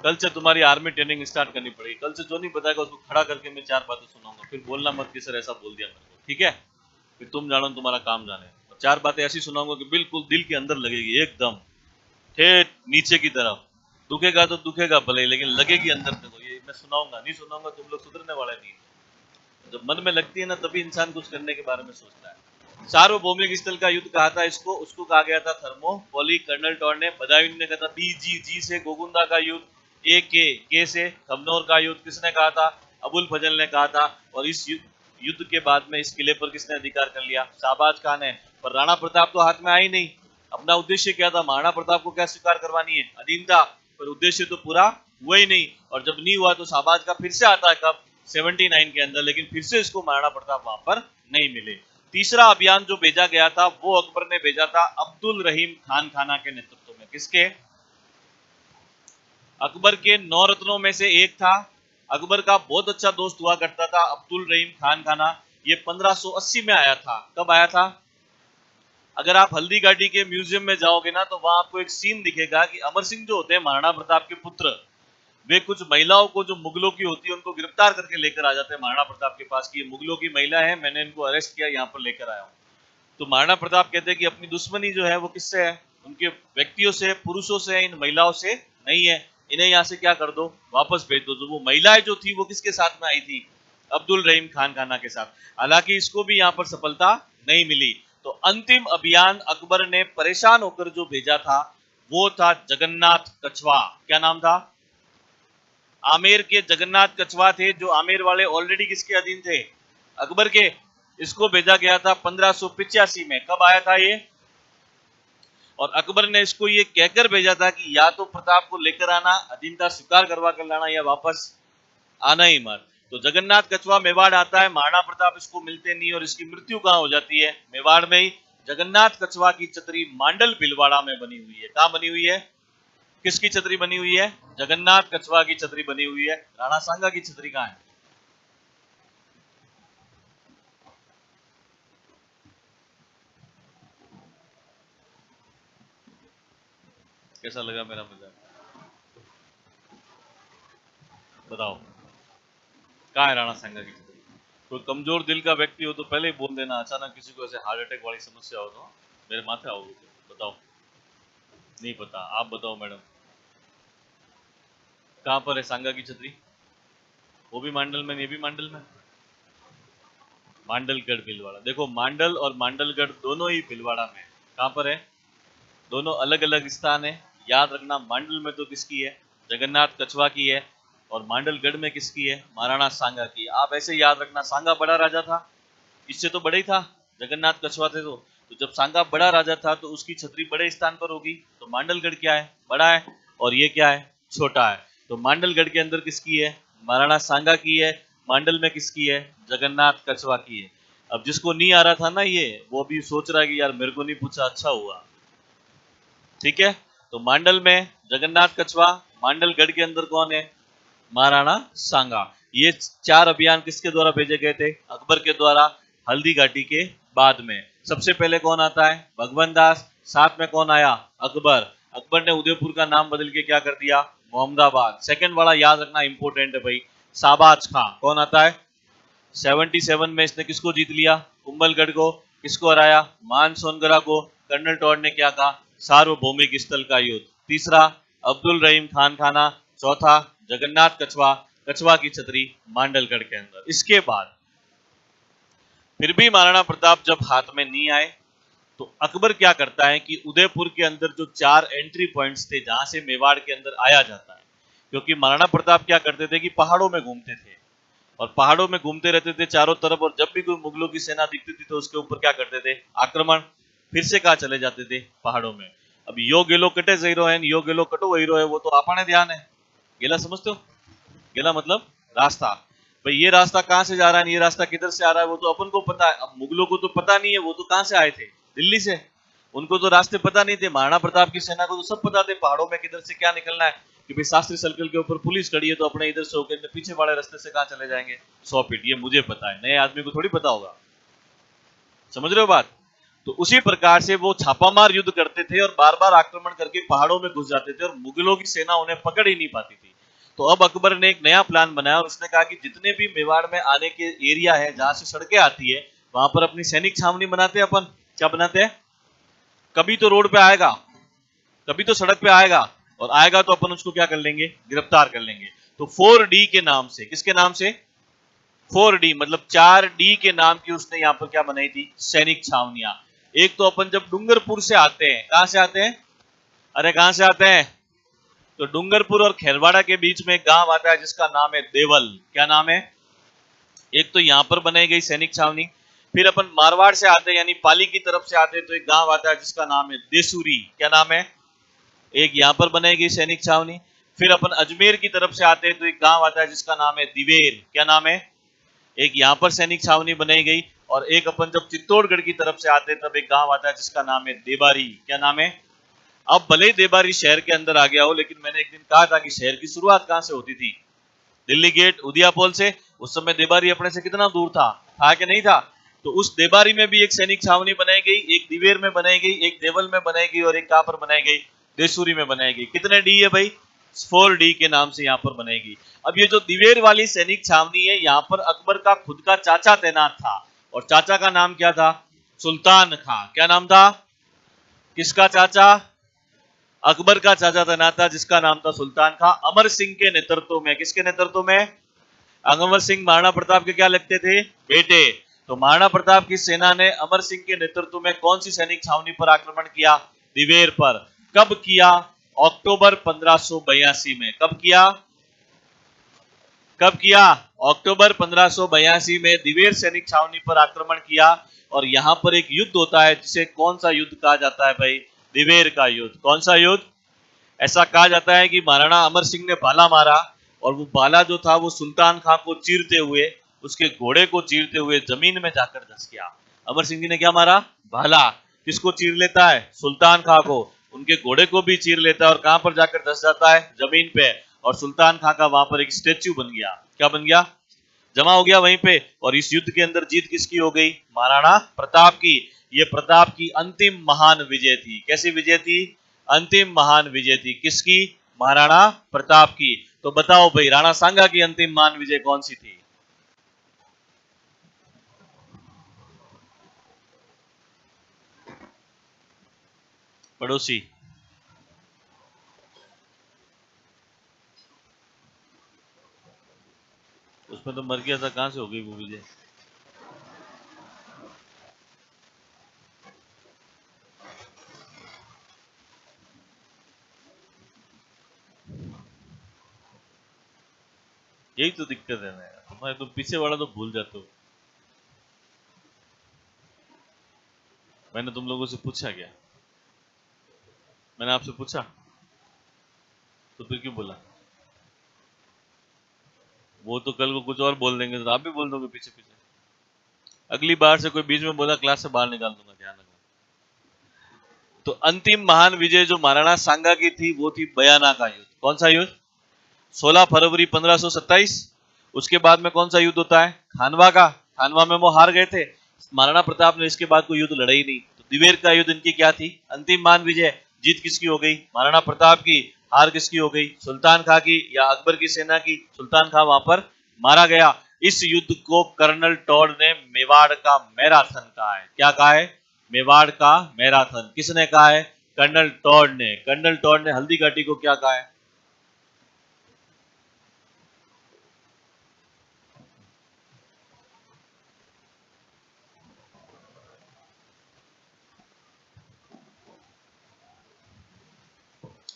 कल से तुम्हारी आर्मी ट्रेनिंग स्टार्ट करनी पड़ेगी। कल से जो नहीं बताएगा उसको खड़ा करके मैं 4 बातें सुनाऊंगा, फिर बोलना मत कि सर ऐसा बोल दिया मेरे को, ठीक है? फिर तुम जानो तुम्हारा काम जाने। और 4 बातें ऐसी सुनाऊंगा कि बिल्कुल दिल के अंदर लगेगी, एकदम ठेठ नीचे की तरफ। दुखेगा तो दुखेगा भले, लेकिन लगेगी अंदर तक। ये मैं सुनाऊंगा, नहीं सुनाऊंगा तुम लोग सुधरने वाले नहीं। जब मन में लगती है ना, तभी इंसान कुछ करने के बारे में सोचता है। सार्वभौमिक स्थल का युद्ध कहा था इसको, उसको कहा गया था थर्मोपोली। कर्नल टॉड ने। बदायूं ने कहा था बीजी, जी से गोगुंदा का युद्ध, ए के से खमनोर का युद्ध। किसने कहा था? अबुल फजल ने कहा था। और इस युद्ध के बाद में इस किले पर किसने अधिकार कर लिया? शाहबाज खान ने। पर राणा प्रताप तो हाथ में आई नहीं। अपना उद्देश्य क्या था? महाराणा प्रताप को क्या स्वीकार करवानी है? अधीनता। पर उद्देश्य तो पूरा हुआ ही नहीं। और जब नहीं हुआ तो शाहबाज का फिर से आता है, कब? 79 के अंदर। लेकिन फिर से इसको महाराणा प्रताप वहां पर नहीं मिले। तीसरा अभियान जो भेजा गया था वो अकबर ने भेजा था अब्दुल रहीम खान खाना के नेतृत्व में। किसके? अकबर के 9 रत्नों में से एक था। अकबर का बहुत अच्छा दोस्त हुआ करता था अब्दुल रहीम खान खाना। ये 1580 में आया था। कब आया था? अगर आप हल्दी घाटी के म्यूजियम में जाओगे ना, तो वहां आपको एक सीन दिखेगा कि अमर सिंह जो होते हैं महाराणा प्रताप के पुत्र, वे कुछ महिलाओं को जो मुगलों की होती है उनको गिरफ्तार करके लेकर आ जाते हैं महाराणा प्रताप के पास कि ये मुगलों की महिला है, मैंने इनको अरेस्ट किया, यहाँ पर लेकर आया हूँ। तो महाराणा प्रताप कहते हैं कि अपनी दुश्मनी जो है वो किससे है? उनके व्यक्तियों से, पुरुषों से, इन महिलाओं से नहीं है। इन्हें यहाँ से क्या कर दो? वापस भेज दो। जो वो महिलाएं जो थी वो किसके साथ में आई थी? अब्दुल रहीम खान खाना के साथ। हालांकि इसको भी यहाँ पर सफलता नहीं मिली। तो अंतिम अभियान अकबर ने परेशान होकर जो भेजा था वो था जगन्नाथ कछवा। क्या नाम था? आमेर के जगन्नाथ कछवा थे, जो आमेर वाले ऑलरेडी किसके अधीन थे? अकबर के। इसको भेजा गया था 1585 में। कब आया था ये? और अकबर ने इसको ये कहकर भेजा था कि या तो प्रताप को लेकर आना, अधीनता स्वीकार करवा कर लाना, या वापस आना ही मत। तो जगन्नाथ कछवा मेवाड़ आता है, महाराणा प्रताप इसको मिलते नहीं और इसकी मृत्यु कहां हो जाती है? मेवाड़ में ही। जगन्नाथ कछवा की छतरी मांडल भिलवाड़ा में बनी हुई है। कहां बनी हुई है? किसकी छतरी बनी हुई है? जगन्नाथ कछवा की छतरी बनी हुई है। राणा सांगा की छतरी कहां है? कैसा लगा मेरा मजाक? बताओ, कहां है राणा सांगा की छतरी? कोई कमजोर दिल का व्यक्ति हो तो पहले ही बोल देना। अचानक किसी को ऐसे हार्ट अटैक वाली समस्या हो तो मेरे माथे आओगे। बताओ, नहीं पता? आप बताओ मैडम, कहां पर है सांगा की छतरी? वो भी मांडल में, ये भी मांडल में। मांडलगढ़ भीलवाड़ा। देखो, मांडल और मांडलगढ़ दोनों ही भीलवाड़ा में। कहां पर है? दोनों अलग अलग स्थान है। याद रखना, मांडल में तो किसकी है? जगन्नाथ कछवा की है। और मांडलगढ़ में किसकी है? महाराणा सांगा की। आप ऐसे याद रखना, सांगा बड़ा राजा था, इससे तो बड़ा ही था, जगन्नाथ कछवा थे तो जब सांगा बड़ा राजा था तो उसकी छतरी बड़े स्थान पर होगी, तो मांडलगढ़ क्या है? बड़ा है, और ये क्या है? छोटा है। तो मांडलगढ़ के अंदर किसकी है? महाराणा सांगा की है। मांडल में किसकी है? जगन्नाथ कछवा की है। अब जिसको नहीं आ रहा था ना ये, वो भी सोच रहा है कि यार मेरे को नहीं पूछा, अच्छा हुआ। ठीक है, तो मांडल में जगन्नाथ कछवा, मांडलगढ़ के अंदर कौन है? महाराणा सांगा। ये 4 अभियान किसके द्वारा भेजे गए थे? अकबर के द्वारा, हल्दी घाटी के बाद में। सबसे पहले कौन आता है? भगवंत दास। साथ में कौन आया? अकबर। अकबर ने उदयपुर का नाम बदल के क्या कर दिया? मोहम्मदाबाद। सेकंड वाला याद रखना, इंपोर्टेंट है भाई, साबाज खां। कौन आता है? 77 में इसने किसको जीत लिया? कुंभलगढ़ को। किसको हराया? मान सोनगरा को। कर्नल टॉड ने क्या कहा? सार्वभौमिक स्थल का युद्ध। तीसरा, अब्दुल रहीम खान खाना। चौथा, जगन्नाथ कछवा, कछवा की छतरी मांडलगढ़ के अंदर। इसके बाद फिर भी महाराणा प्रताप जब हाथ में नहीं आए तो अकबर क्या करता है कि उदयपुर के अंदर जो 4 एंट्री पॉइंट्स थे जहां से मेवाड़ के अंदर आया जाता है, क्योंकि महाराणा प्रताप क्या करते थे कि पहाड़ों में घूमते थे और पहाड़ों में घूमते रहते थे चारों तरफ, और जब भी कोई मुगलों की सेना दिखती थी तो उसके ऊपर क्या करते थे? आक्रमण। फिर से कहा चले जाते थे? पहाड़ों में। अब यो गेलो कटे जीरो है, यो गेलो कटो हीरो है, वो तो आपने ध्यान है। गेला समझते हो? गेला मतलब रास्ता। भाई ये रास्ता कहां से जा रहा है, ये रास्ता किधर से आ रहा है, वो तो अपन को पता है। अब मुगलों को तो पता नहीं है, वो तो कहां से आए थे? दिल्ली से। उनको तो रास्ते पता नहीं थे। महाराणा प्रताप की सेना को तो सब पता थे पहाड़ों में किधर से क्या निकलना है, कि भाई शास्त्री सर्कल के ऊपर पुलिस खड़ी है तो अपने इधर से होकर पीछे वाले रास्ते से कहां चले जाएंगे? 100 फीट। ये मुझे पता है, नए आदमी को थोड़ी पता होगा। समझ रहे हो बात? तो उसी प्रकार से वो छापामार युद्ध करते थे और बार बार आक्रमण करके पहाड़ों में घुस जाते थे और मुगलों की सेना उन्हें पकड़ ही नहीं पाती थी। तो अब अकबर ने एक नया प्लान बनाया और उसने कहा कि जितने भी मेवाड़ में आने के एरिया है जहां से सड़कें आती है, वहां पर अपनी सैनिक छावनी बनाते हैं अपन। क्या बनाते हैं? कभी तो रोड पे आएगा, कभी तो सड़क पे आएगा, और आएगा तो अपन उसको क्या कर लेंगे? गिरफ्तार कर लेंगे। तो 4D के नाम से, किसके नाम से? 4D मतलब 4D के नाम की उसने यहाँ पर क्या बनाई थी? सैनिक छावनियां। एक तो अपन जब डूंगरपुर से आते हैं, कहां से आते हैं? अरे कहां से आते हैं? तो डूंगरपुर और खेरवाड़ा के बीच में एक गांव आता है जिसका नाम है देवल। क्या नाम है? एक तो यहां पर बनाई गई सैनिक छावनी। फिर अपन मारवाड़ से आते हैं, यानी पाली की तरफ से आते हैं, तो एक गांव आता है जिसका नाम है देसूरी। क्या नाम है? एक यहां पर बनाई गई सैनिक छावनी। फिर अपन अजमेर की तरफ से आते हैं तो एक गांव आता है जिसका नाम है दिवेर। क्या नाम है? एक यहाँ पर सैनिक छावनी बनाई गई। और एक अपन जब चित्तौड़गढ़ की तरफ से आते हैं तब एक गांव आता है जिसका नाम है देबारी। क्या नाम है? अब भले ही देबारी शहर के अंदर आ गया हो, लेकिन मैंने एक दिन कहा था कि शहर की शुरुआत कहां से होती थी? दिल्ली गेट, उदियापोल से। उस समय देबारी अपने से कितना दूर था कि नहीं था? तो उस देबारी में भी एक सैनिक छावनी बनाई गई, एक दिवेर में बनाई गई, एक देवल में बनाई गई, और एक कहां पर बनाई गई? देसूरी में बनाई गई। कितने डी है भाई? 4D के नाम से यहाँ पर बनाएगी। अब ये जो दिवेर वाली सैनिक छावनी है, यहाँ पर अकबर का खुद का चाचा तैनात था, और चाचा का नाम क्या था? सुल्तान खां। क्या नाम था? किसका चाचा? अकबर का चाचा तैनात था जिसका नाम था सुल्तान खां। अमर सिंह के नेतृत्व में। किसके नेतृत्व में? अमर सिंह महाराणा प्रताप के क्या लगते थे? बेटे। तो महाराणा प्रताप की सेना ने अमर सिंह के नेतृत्व में कौन सी सैनिक छावनी पर आक्रमण किया? दिवेर पर। कब किया? अक्टूबर 1582 में। कब किया? कब किया? अक्टूबर 1582 में दिवेर सैनिक छावनी पर आक्रमण किया। और यहां पर एक युद्ध होता है जिसे कौन सा युद्ध कहा जाता है भाई? दिवेर का युद्ध। कौन सा युद्ध? ऐसा कहा जाता है कि महाराणा अमर सिंह ने भाला मारा, और वो भाला जो था वो सुल्तान खां को चीरते हुए, उसके घोड़े को चीरते हुए जमीन में जाकर धस गया। अमर सिंह जी ने क्या मारा? भाला। किसको चीर लेता है? सुल्तान खां को। उनके घोड़े को भी चीर लेता है, और कहां पर जाकर धस जाता है? जमीन पे। और सुल्तान खां का वहां पर एक स्टेच्यू बन गया। क्या बन गया? जमा हो गया वहीं पे। और इस युद्ध के अंदर जीत किसकी हो गई? महाराणा प्रताप की। ये प्रताप की अंतिम महान विजय थी। कैसी विजय थी? अंतिम महान विजय थी। किसकी? महाराणा प्रताप की। तो बताओ भाई, राणा सांगा की अंतिम महान विजय कौन सी थी? पड़ोसी। उसमें तो मर गया था, कहां से हो गई वो विजय? यही तो दिक्कत है ना यार, तुम्हारे तुम पीछे वाला तो भूल जाते हो। मैंने तुम लोगों से पूछा क्या? मैंने आपसे पूछा? तो फिर क्यों बोला? वो तो कल को कुछ और बोल देंगे तो आप भी बोल दोगे पीछे पीछे। अगली बार से कोई बीच में बोला क्लास से बाहर निकाल दूंगा, ध्यान रखना। तो अंतिम महान विजय जो महाराणा सांगा की थी वो थी बयाना का युद्ध। कौन सा युद्ध? 16 फरवरी 1527। उसके बाद में कौन सा युद्ध होता है? खानवा का। खानवा में वो हार गए थे। महाराणा प्रताप ने इसके बाद कोई युद्ध लड़ा ही नहीं। तो दिवेर का युद्ध इनकी क्या थी? अंतिम महान विजय। जीत किसकी हो गई? महाराणा प्रताप की। हार किसकी हो गई? सुल्तान खां की या अकबर की सेना की। सुल्तान खां वहां पर मारा गया। इस युद्ध को कर्नल टॉड ने मेवाड़ का मैराथन कहा है। क्या कहा है? मेवाड़ का मैराथन। किसने कहा है? कर्नल टॉड ने। कर्नल टॉड ने हल्दी घाटी को क्या कहा है?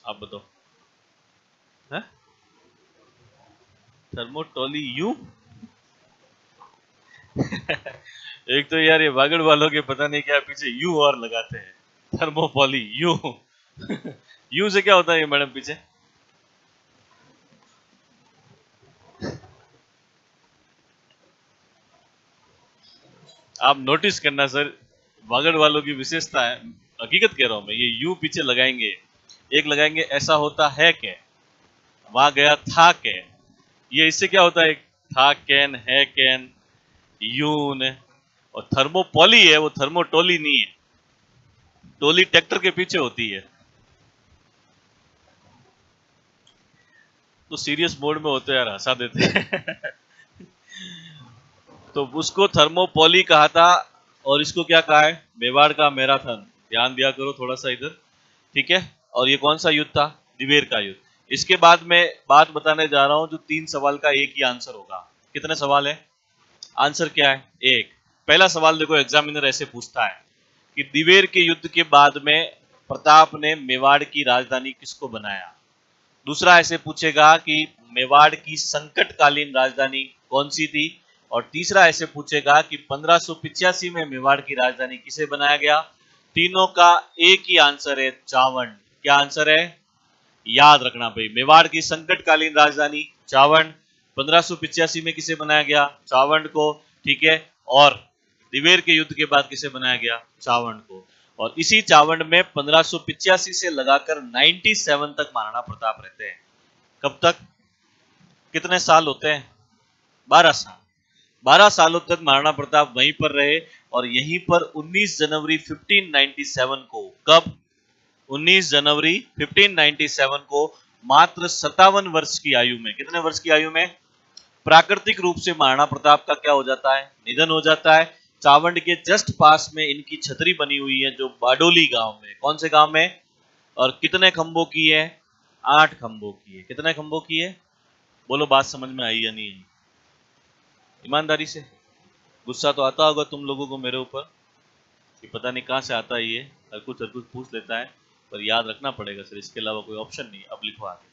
आप बताओ। है? थर्मोटोली यू? एक तो यार ये वागड़ वालों के पता नहीं क्या पीछे यू और लगाते हैं। थर्मोपॉली यू। यू से क्या होता है ये मैडम पीछे? आप नोटिस करना सर, वागड़ वालों की विशेषता है। हकीकत कह रहा हूं मैं, ये यू पीछे लगाएंगे। एक लगाएंगे ऐसा होता है क्या, वहां गया था क्या। ये इससे क्या होता है? था कैन है कैन यून। और थर्मोपॉली है वो थर्मोटोली नहीं है। टोली ट्रैक्टर के पीछे होती है। तो सीरियस मोड में होते यार, हंसा देते हैं। तो उसको थर्मोपॉली कहा था। और इसको क्या कहा है? मेवाड़ का मैराथन। ध्यान दिया करो थोड़ा सा इधर। ठीक है। और ये कौन सा युद्ध था? दिवेर का युद्ध। इसके बाद मैं बात बताने जा रहा हूं जो 3 सवाल का एक ही आंसर होगा। कितने सवाल है? आंसर क्या है? एक। पहला सवाल देखो, एग्जामिनर ऐसे पूछता है कि दिवेर के युद्ध के बाद में प्रताप ने मेवाड़ की राजधानी किसको बनाया। दूसरा ऐसे पूछेगा कि मेवाड़ की संकटकालीन राजधानी कौन सी थी। और तीसरा ऐसे पूछेगा कि 1585 में मेवाड़ की राजधानी किसे बनाया गया। तीनों का एक ही आंसर है, चावंड। क्या आंसर है? याद रखना भाई, मेवाड़ की संकटकालीन राजधानी चावंड। 1585 में किसे बनाया गया? चावंड को। ठीक है। और दिवेर के युद्ध के बाद किसे बनाया गया? चावंड को। और इसी चावंड में 1585 से लगाकर 97 तक महाराणा प्रताप रहते हैं। कब तक? कितने साल होते हैं? 12 साल। 12 सालों तक महाराणा प्रताप वहीं पर रहे। और यहीं पर 19 जनवरी 1597 को, कब? 19 जनवरी 1597 को, मात्र 57 वर्ष की आयु में, कितने वर्ष की आयु में? प्राकृतिक रूप से महाराणा प्रताप का क्या हो जाता है? निधन हो जाता है। चावंड के जस्ट पास में इनकी छतरी बनी हुई है जो बाडोली गांव में। कौन से गांव में? और कितने खंभों की है? 8 खंभों की है। कितने खंभों की है? बोलो, बात समझ में आई या नहीं आई? ईमानदारी से। गुस्सा तो आता होगा तुम लोगों को मेरे ऊपर कि पता नहीं कहां से आता है ये, हर कुछ पूछ लेता है। पर याद रखना पड़ेगा सर, इसके अलावा कोई ऑप्शन नहीं। अब लिखो आगे।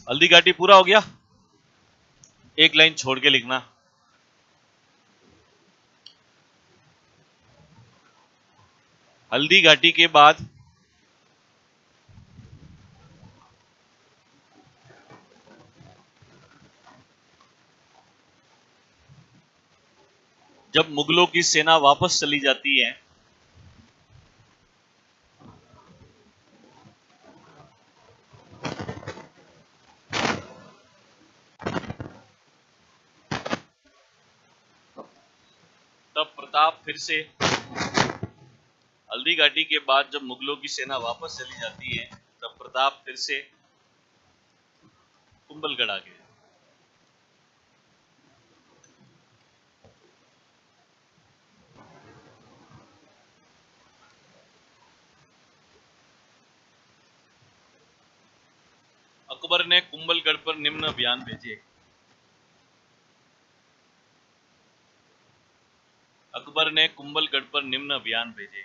हल्दी घाटी पूरा हो गया। एक लाइन छोड़ के लिखना। हल्दी घाटी के बाद जब मुगलों की सेना वापस चली जाती है, तब प्रताप फिर से, हल्दी घाटी के बाद जब मुगलों की सेना वापस चली जाती है, तब प्रताप फिर से कुंभलगढ़ आ गए। अकबर ने कुंभलगढ़ पर निम्न अभियान भेजे। अकबर ने कुंभलगढ़ पर निम्न अभियान भेजे।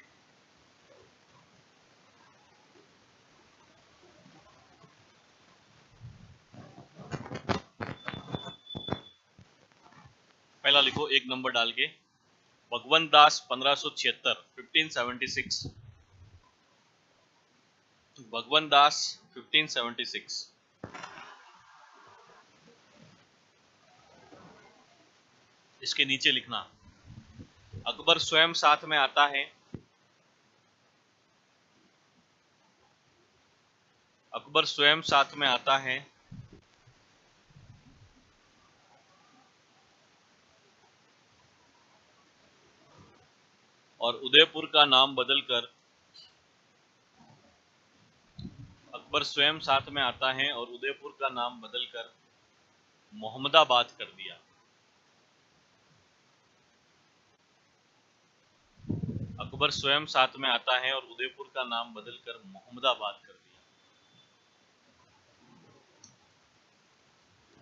पहला लिखो एक नंबर डाल के, भगवंत दास 1576, 1576, भगवंत दास 1576। इसके नीचे लिखना अकबर स्वयं साथ में आता है, अकबर स्वयं साथ में आता है, और उदयपुर का नाम बदलकर, अकबर स्वयं साथ में आता है और उदयपुर का नाम बदलकर मोहम्मदाबाद कर दिया। अकबर स्वयं साथ में आता है और उदयपुर का नाम बदलकर मोहम्मदाबाद कर दिया।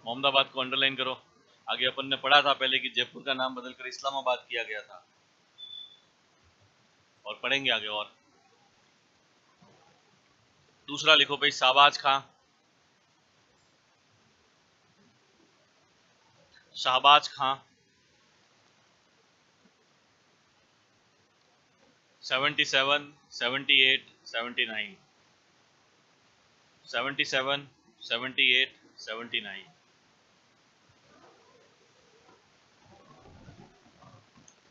मोहम्मदाबाद को अंडरलाइन करो। आगे अपन ने पढ़ा था पहले कि जयपुर का नाम बदलकर इस्लामाबाद किया गया था, और पढ़ेंगे आगे। और दूसरा लिखो भाई शाहबाज खां, शाहबाज खां 77, 78, 79, 77, 78, 79।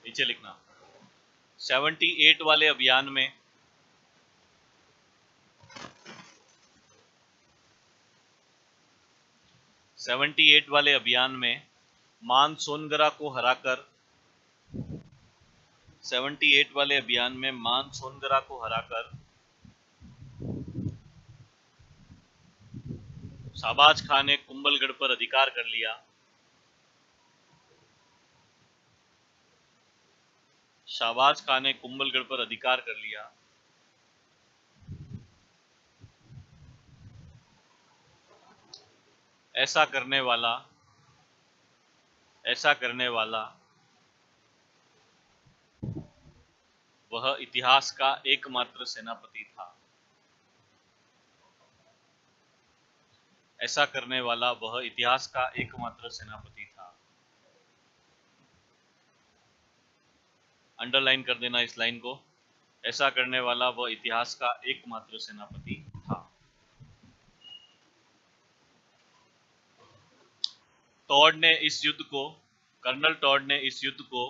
नीचे लिखना 78 वाले अभियान में, 78 वाले अभियान में मान सोनगरा को हराकर, 78 वाले अभियान में मान सोनगरा को हराकर शाहबाज खां ने कुंभलगढ़ पर अधिकार कर लिया। शाहबाज खां ने कुंभलगढ़ पर अधिकार कर लिया। ऐसा करने वाला, ऐसा करने वाला वह इतिहास का एकमात्र सेनापति था। ऐसा करने वाला वह इतिहास का एकमात्र सेनापति था। अंडरलाइन कर देना इस लाइन को, ऐसा करने वाला वह इतिहास का एकमात्र सेनापति था। टॉड ने इस युद्ध को, कर्नल टॉड ने इस युद्ध को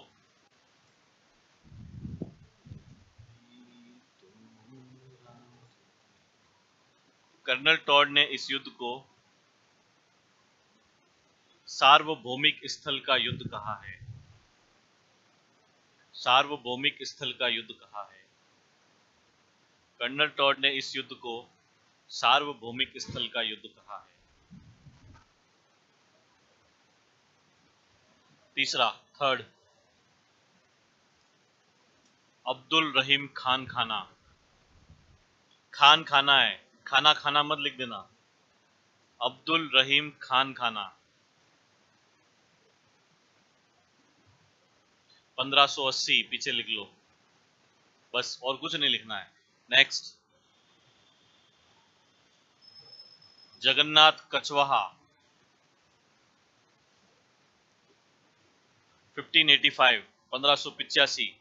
कर्नल टॉड ने इस युद्ध को सार्वभौमिक स्थल का युद्ध कहा है। सार्वभौमिक स्थल का युद्ध कहा है। कर्नल टॉड ने इस युद्ध को सार्वभौमिक स्थल का युद्ध कहा है। तीसरा, थर्ड, अब्दुल रहीम खान खाना, खान खाना है, खाना खाना मत लिख देना, अब्दुल रहीम खान खाना 1580, पीछे लिख लो बस, और कुछ नहीं लिखना है। नेक्स्ट, जगन्नाथ कछवाहा 1585, 1585।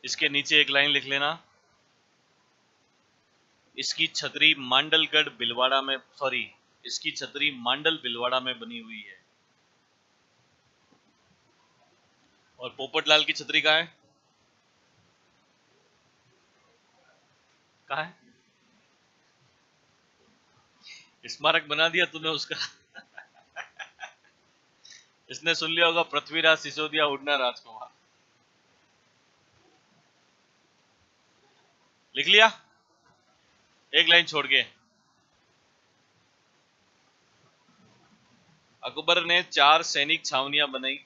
इसके नीचे एक लाइन लिख लेना, इसकी छतरी मांडलगढ़ भिलवाड़ा में, सॉरी, इसकी छतरी मांडल भिलवाड़ा में बनी हुई है। और पोपटलाल की छतरी कहाँ है? कहाँ है? स्मारक बना दिया तूने उसका। इसने सुन लिया होगा पृथ्वीराज सिसोदिया उड़ना राजकुमार। लिख लिया एक लाइन छोड़ के। अकबर ने 4 सैनिक छावनियां बनाई।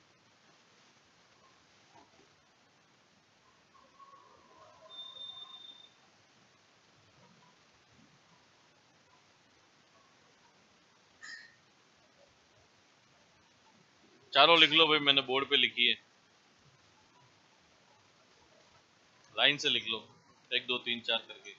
चारों लिख लो भाई, मैंने बोर्ड पे लिखी है, लाइन से लिख लो 1 2 3 4 करके।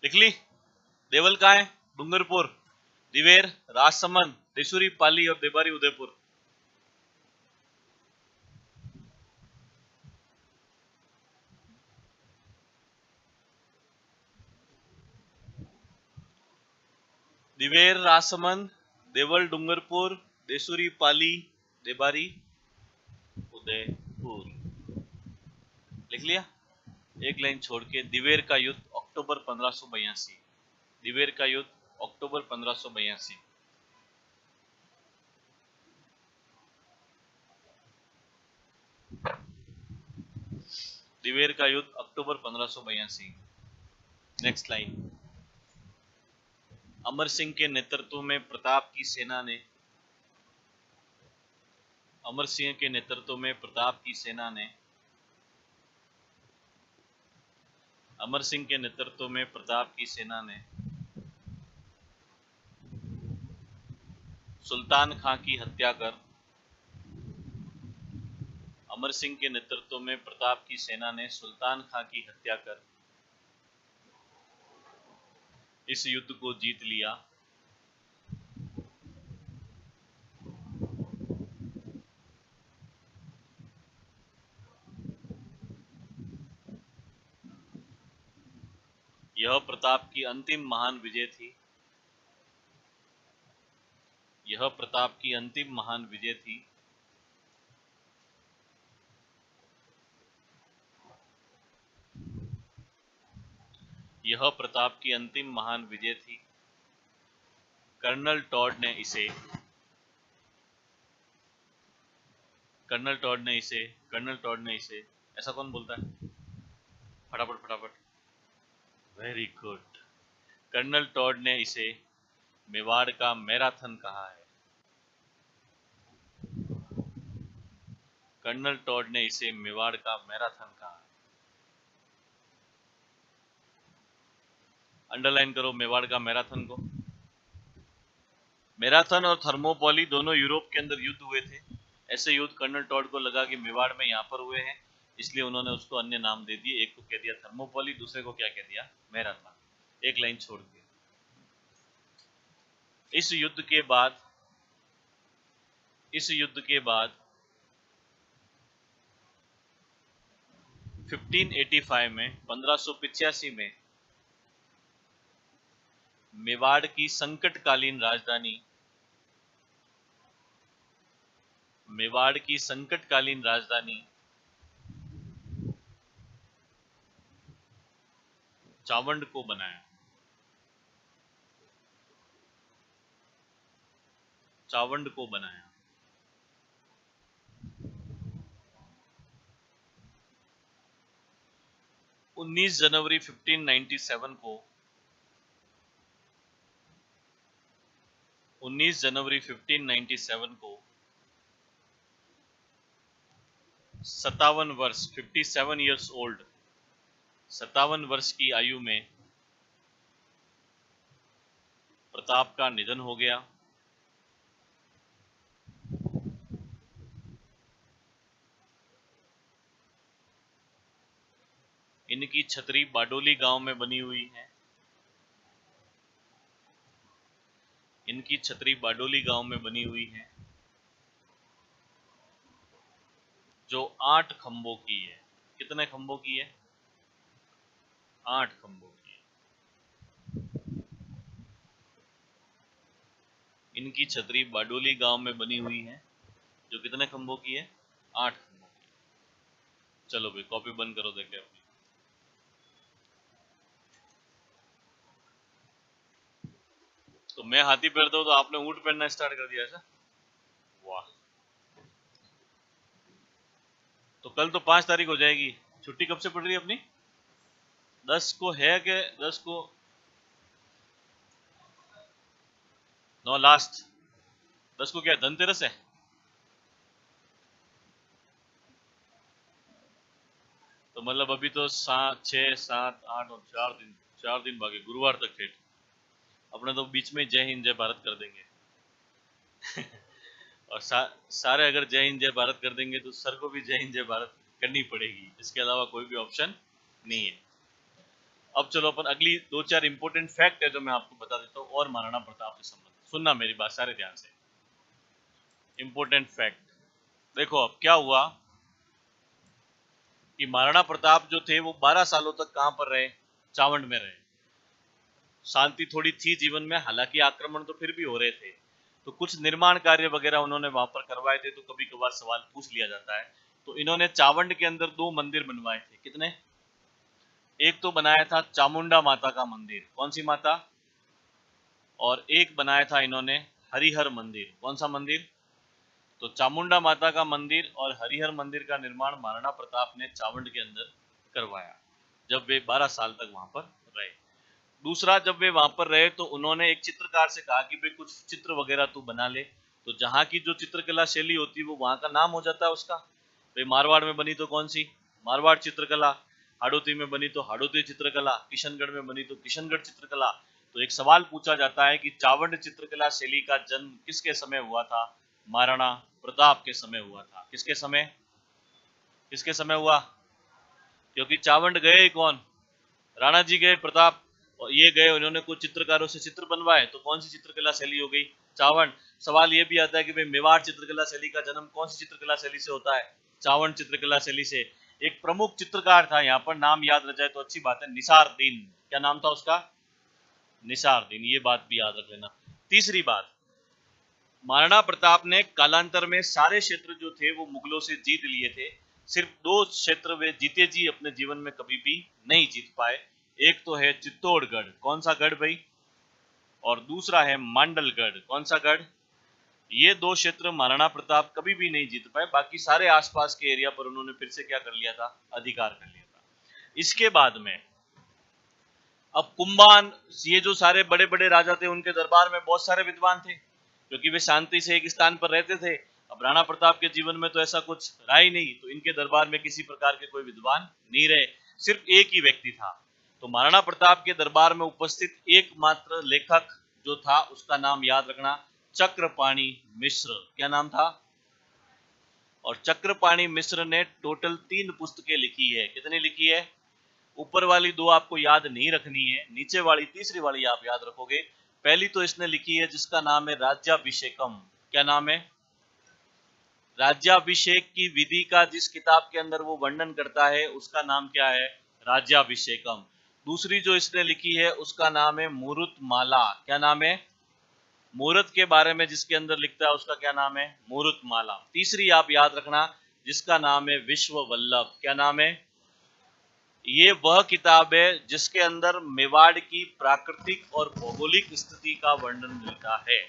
लिख ली? देवल कहाँ है? डूंगरपुर, दिवेर, राजसमंद, देशुरी, पाली और देबारी उदयपुर। दिवेर, राजसमंद, देवल, डूंगरपुर, देशुरी, पाली, देबारी, उदयपुर। लिख लिया? एक लाइन छोड़ के, दिवेर का युद्ध अक्टूबर 1582। दिवेर का युद्ध अक्टूबर 1582। दिवेर का युद्ध अक्टूबर 1582। Next line. अमर सिंह के नेतृत्व में प्रताप की सेना ने अमर सिंह के नेतृत्व में प्रताप की सेना ने अमर सिंह के नेतृत्व में प्रताप की सेना ने सुल्तान खां की हत्या कर अमर सिंह के नेतृत्व में प्रताप की सेना ने सुल्तान खां की हत्या कर इस युद्ध को जीत लिया। यह प्रताप की अंतिम महान विजय थी। यह प्रताप की अंतिम महान विजय थी। यह प्रताप की अंतिम महान विजय थी। कर्नल टॉड ने इसे ऐसा कौन बोलता है? फटाफट फटाफट। Very good. कर्नल टॉड ने इसे मेवाड़ का मैराथन कहा है। कर्नल टॉड ने इसे मेवाड़ का मैराथन कहा है। अंडरलाइन करो मेवाड़ का मैराथन को। मैराथन और थर्मोपोली दोनों यूरोप के अंदर युद्ध हुए थे। ऐसे युद्ध कर्नल टॉड को लगा कि मेवाड़ में यहाँ पर हुए हैं, इसलिए उन्होंने उसको अन्य नाम दे दिए। एक को कह दिया थर्मोपोली, दूसरे को क्या कह दिया? मैराथन। एक लाइन छोड़ के। इस युद्ध के बाद 1585 में 1585 में मेवाड़ की संकटकालीन राजधानी चावंड को बनाया। 19 जनवरी 1597 को 57 वर्ष 57 ईयर्स ओल्ड 57 वर्ष की आयु में प्रताप का निधन हो गया। इनकी छतरी बाडोली गांव में बनी हुई है। इनकी छतरी बाडोली गांव में बनी हुई है, जो 8 खंभों की है। कितने खंभों की है? 8 खंभों की है। इनकी छतरी बाडोली गांव में बनी हुई है, जो कितने खंभों की है? 8 खंभों की। चलो भाई कॉपी बंद करो, देखे अपनी। तो मैं हाथी पहनता हूं तो आपने ऊंट पहनना स्टार्ट कर दिया ऐसा? वाह। तो कल तो 5 तारीख हो जाएगी। छुट्टी कब से पड़ रही है अपनी? 10 को है कि 10 को? नो लास्ट 10 को क्या धनतेरस है? तो मतलब अभी तो 7 6 7 8 और 4 दिन बाकी, गुरुवार तक ठेठ। अपने तो बीच में जय हिंद जय भारत कर देंगे। और सारे अगर जय हिंद जय भारत कर देंगे तो सर को भी जय हिंद जय भारत करनी पड़ेगी। इसके अलावा कोई भी ऑप्शन नहीं है। अब चलो अपन अगली 2-4 इंपॉर्टेंट फैक्ट है जो मैं आपको बता देता हूँ और महाराणा प्रताप से संबंधित। सुनना मेरी बात सारे ध्यान से। इंपॉर्टेंट फैक्ट देखो, अब क्या हुआ कि महाराणा प्रताप जो थे वो 12 सालों तक कहां पर रहे? चावंड में रहे। शांति थोड़ी थी जीवन में, हालांकि आक्रमण तो फिर भी हो रहे थे, तो कुछ निर्माण कार्य वगैरह उन्होंने वहां पर करवाए थे। तो कभी कभार सवाल पूछ लिया जाता है। तो इन्होंने चावंड के अंदर 2 मंदिर बनवाए थे। कितने? एक तो बनाया था चामुंडा माता का मंदिर। कौन सी माता? और एक बनाया था इन्होंने हरिहर मंदिर। कौन सा मंदिर? तो चामुंडा माता का मंदिर और हरिहर मंदिर का निर्माण महाराणा प्रताप ने चावंड के अंदर करवाया जब वे 12 साल तक वहां पर रहे। दूसरा, जब वे वहां पर रहे तो उन्होंने एक चित्रकार से कहा कि भाई कुछ चित्र वगैरह तू बना ले। तो जहाँ की जो चित्रकला शैली होती है वो वहां का नाम हो जाता है उसका। भाई मारवाड़ में बनी तो कौन सी? मारवाड़ चित्रकला। हाड़ौती में बनी तो हाड़ौती चित्रकला। किशनगढ़ में बनी तो किशनगढ़ चित्रकला। तो एक सवाल पूछा जाता है कि चावंड चित्रकला शैली का जन्म किसके समय हुआ था? महाराणा प्रताप के समय हुआ था। किसके समय? किसके समय हुआ? क्योंकि चावंड गए कौन? राणा जी गए, प्रताप और ये गए, उन्होंने कुछ चित्रकारों से चित्र बनवाए। तो कौन सी चित्रकला शैली हो गई? चावंड। सवाल ये भी आता है कि भाई मेवाड़ चित्रकला शैली का जन्म कौन सी चित्रकला शैली से होता है? चावंड चित्रकला शैली से। एक प्रमुख चित्रकार था, यहाँ पर नाम याद रह जाए तो अच्छी बात है, निसारदीन। क्या नाम था उसका? निसारदीन। ये बात भी याद रख लेना। तीसरी बात, महाराणा प्रताप ने कालांतर में सारे क्षेत्र जो थे वो मुगलों से जीत लिए थे। सिर्फ 2 क्षेत्र वे जीते जी अपने जीवन में कभी भी नहीं जीत पाए। एक तो है चित्तौड़गढ़। कौन सा गढ़ भाई? और दूसरा है मांडलगढ़। कौन सा गढ़? ये 2 क्षेत्र महाराणा प्रताप कभी भी नहीं जीत पाए। बाकी सारे आसपास के एरिया पर उन्होंने फिर से क्या कर लिया था? अधिकार कर लिया था। इसके बाद में अब कुंभान, ये जो सारे बड़े बड़े राजा थे उनके दरबार में बहुत सारे विद्वान थे क्योंकि वे शांति से एक स्थान पर रहते थे। अब राणा प्रताप के जीवन में तो ऐसा कुछ रहा ही नहीं, तो इनके दरबार में किसी प्रकार के कोई विद्वान नहीं रहे, सिर्फ एक ही व्यक्ति था। तो महाराणा प्रताप के दरबार में उपस्थित एकमात्र लेखक जो था उसका नाम याद रखना, चक्रपाणि मिश्र। क्या नाम था? और चक्रपाणि मिश्र ने टोटल 3 पुस्तकें लिखी है। कितनी लिखी है? ऊपर वाली 2 आपको याद नहीं रखनी है, नीचे वाली तीसरी वाली आप याद रखोगे। पहली तो इसने लिखी है जिसका नाम है राज्याभिषेकम। क्या नाम है? राज्याभिषेक की विधि का जिस किताब के अंदर वो वर्णन करता है उसका नाम क्या है? राज्याभिषेकम। दूसरी जो इसने लिखी है उसका नाम है मुहूर्त माला। क्या नाम है? मुहूर्त के बारे में जिसके अंदर लिखता है उसका क्या नाम है? मुहूर्त माला। तीसरी आप याद रखना जिसका नाम है विश्व वल्लभ। क्या नाम है? ये वह किताब है जिसके अंदर मेवाड़ की प्राकृतिक और भौगोलिक स्थिति का वर्णन मिलता है।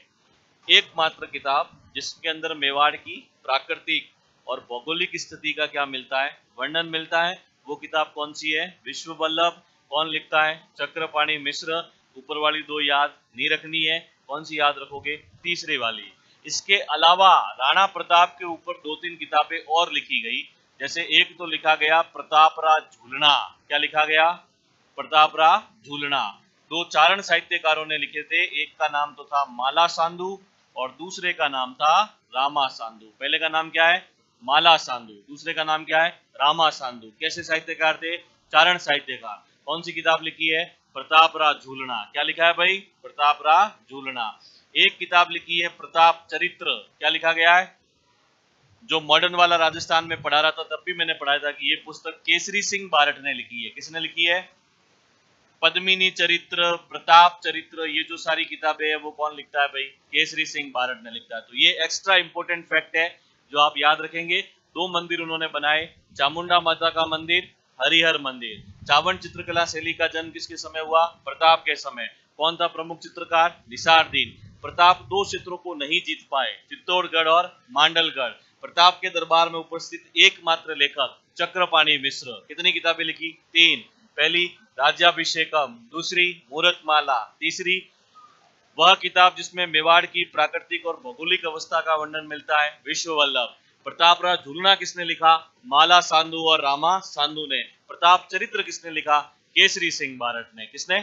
एकमात्र किताब जिसके अंदर मेवाड़ की प्राकृतिक और भौगोलिक स्थिति का क्या मिलता है? वर्णन मिलता है। वो किताब कौन सी है? विश्व वल्लभ। कौन लिखता है? चक्रपाणि मिश्र। ऊपर वाली 2 याद नहीं रखनी है, कौन सी याद रखोगे? तीसरी वाली। इसके अलावा राणा प्रताप के ऊपर 2-3 किताबें और लिखी गई। जैसे एक तो लिखा गया प्रतापराज झूलना। क्या लिखा गया? प्रतापराज झूलना। 2 चारण साहित्यकारों ने लिखे थे, एक का नाम तो था माला साधु और दूसरे का नाम था रामा साधु। पहले का नाम क्या है? माला साधु। दूसरे का नाम क्या है? रामा साधु। कैसे साहित्यकार थे? चारण साहित्यकार। कौन सी किताब लिखी है? प्रतापराज झूलना। क्या लिखा है भाई? प्रतापराज झूलना। एक किताब लिखी है प्रताप चरित्र। क्या लिखा गया है? जो मॉडर्न वाला राजस्थान में पढ़ा रहा था तब भी मैंने पढ़ाया था कि ये पुस्तक केसरी सिंह बारठ ने लिखी है। किसने लिखी है? पद्मिनी चरित्र, प्रताप चरित्र, ये जो सारी किताबें हैं वो कौन लिखता है भाई? केसरी सिंह बारठ ने लिखता है। तो ये एक्स्ट्रा इंपोर्टेंट फैक्ट है जो आप याद रखेंगे। 2 मंदिर उन्होंने बनाए, चामुंडा माता का मंदिर, हरिहर मंदिर। चावंड चित्रकला शैली का जन्म किसके समय हुआ? प्रताप के समय। कौन था प्रमुख चित्रकार? निसारदीन। प्रताप 2 क्षेत्रों को नहीं जीत पाए, चित्तौड़गढ़ और मांडलगढ़। प्रताप के दरबार में उपस्थित एकमात्र लेखक चक्रपाणि मिश्र। कितनी किताबें लिखी? 3। पहली राज्याभिषेकम, दूसरी मुहूर्तमाला, तीसरी वह किताब जिसमें मेवाड़ की प्राकृतिक और भौगोलिक अवस्था का वर्णन मिलता है, विश्व वल्लभ। प्रतापराज झूलना किसने लिखा? माला साधु और रामा साधु ने। प्रताप चरित्र किसने लिखा? केसरी सिंह बारठ ने। किसने?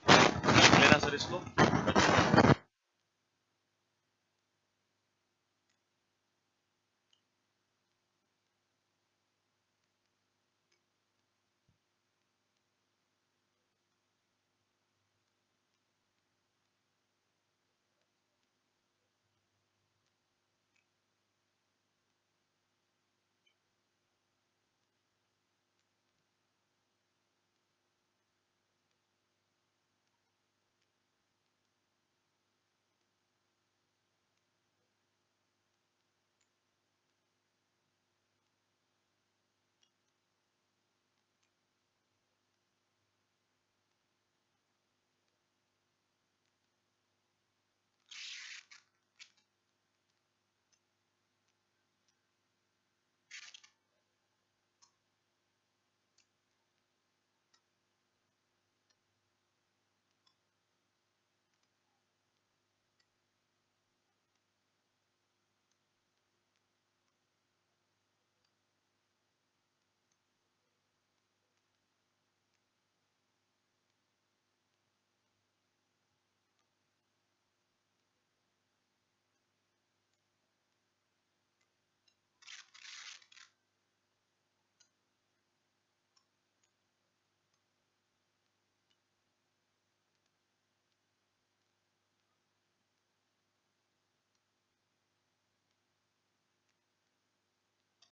लेना सर इसको।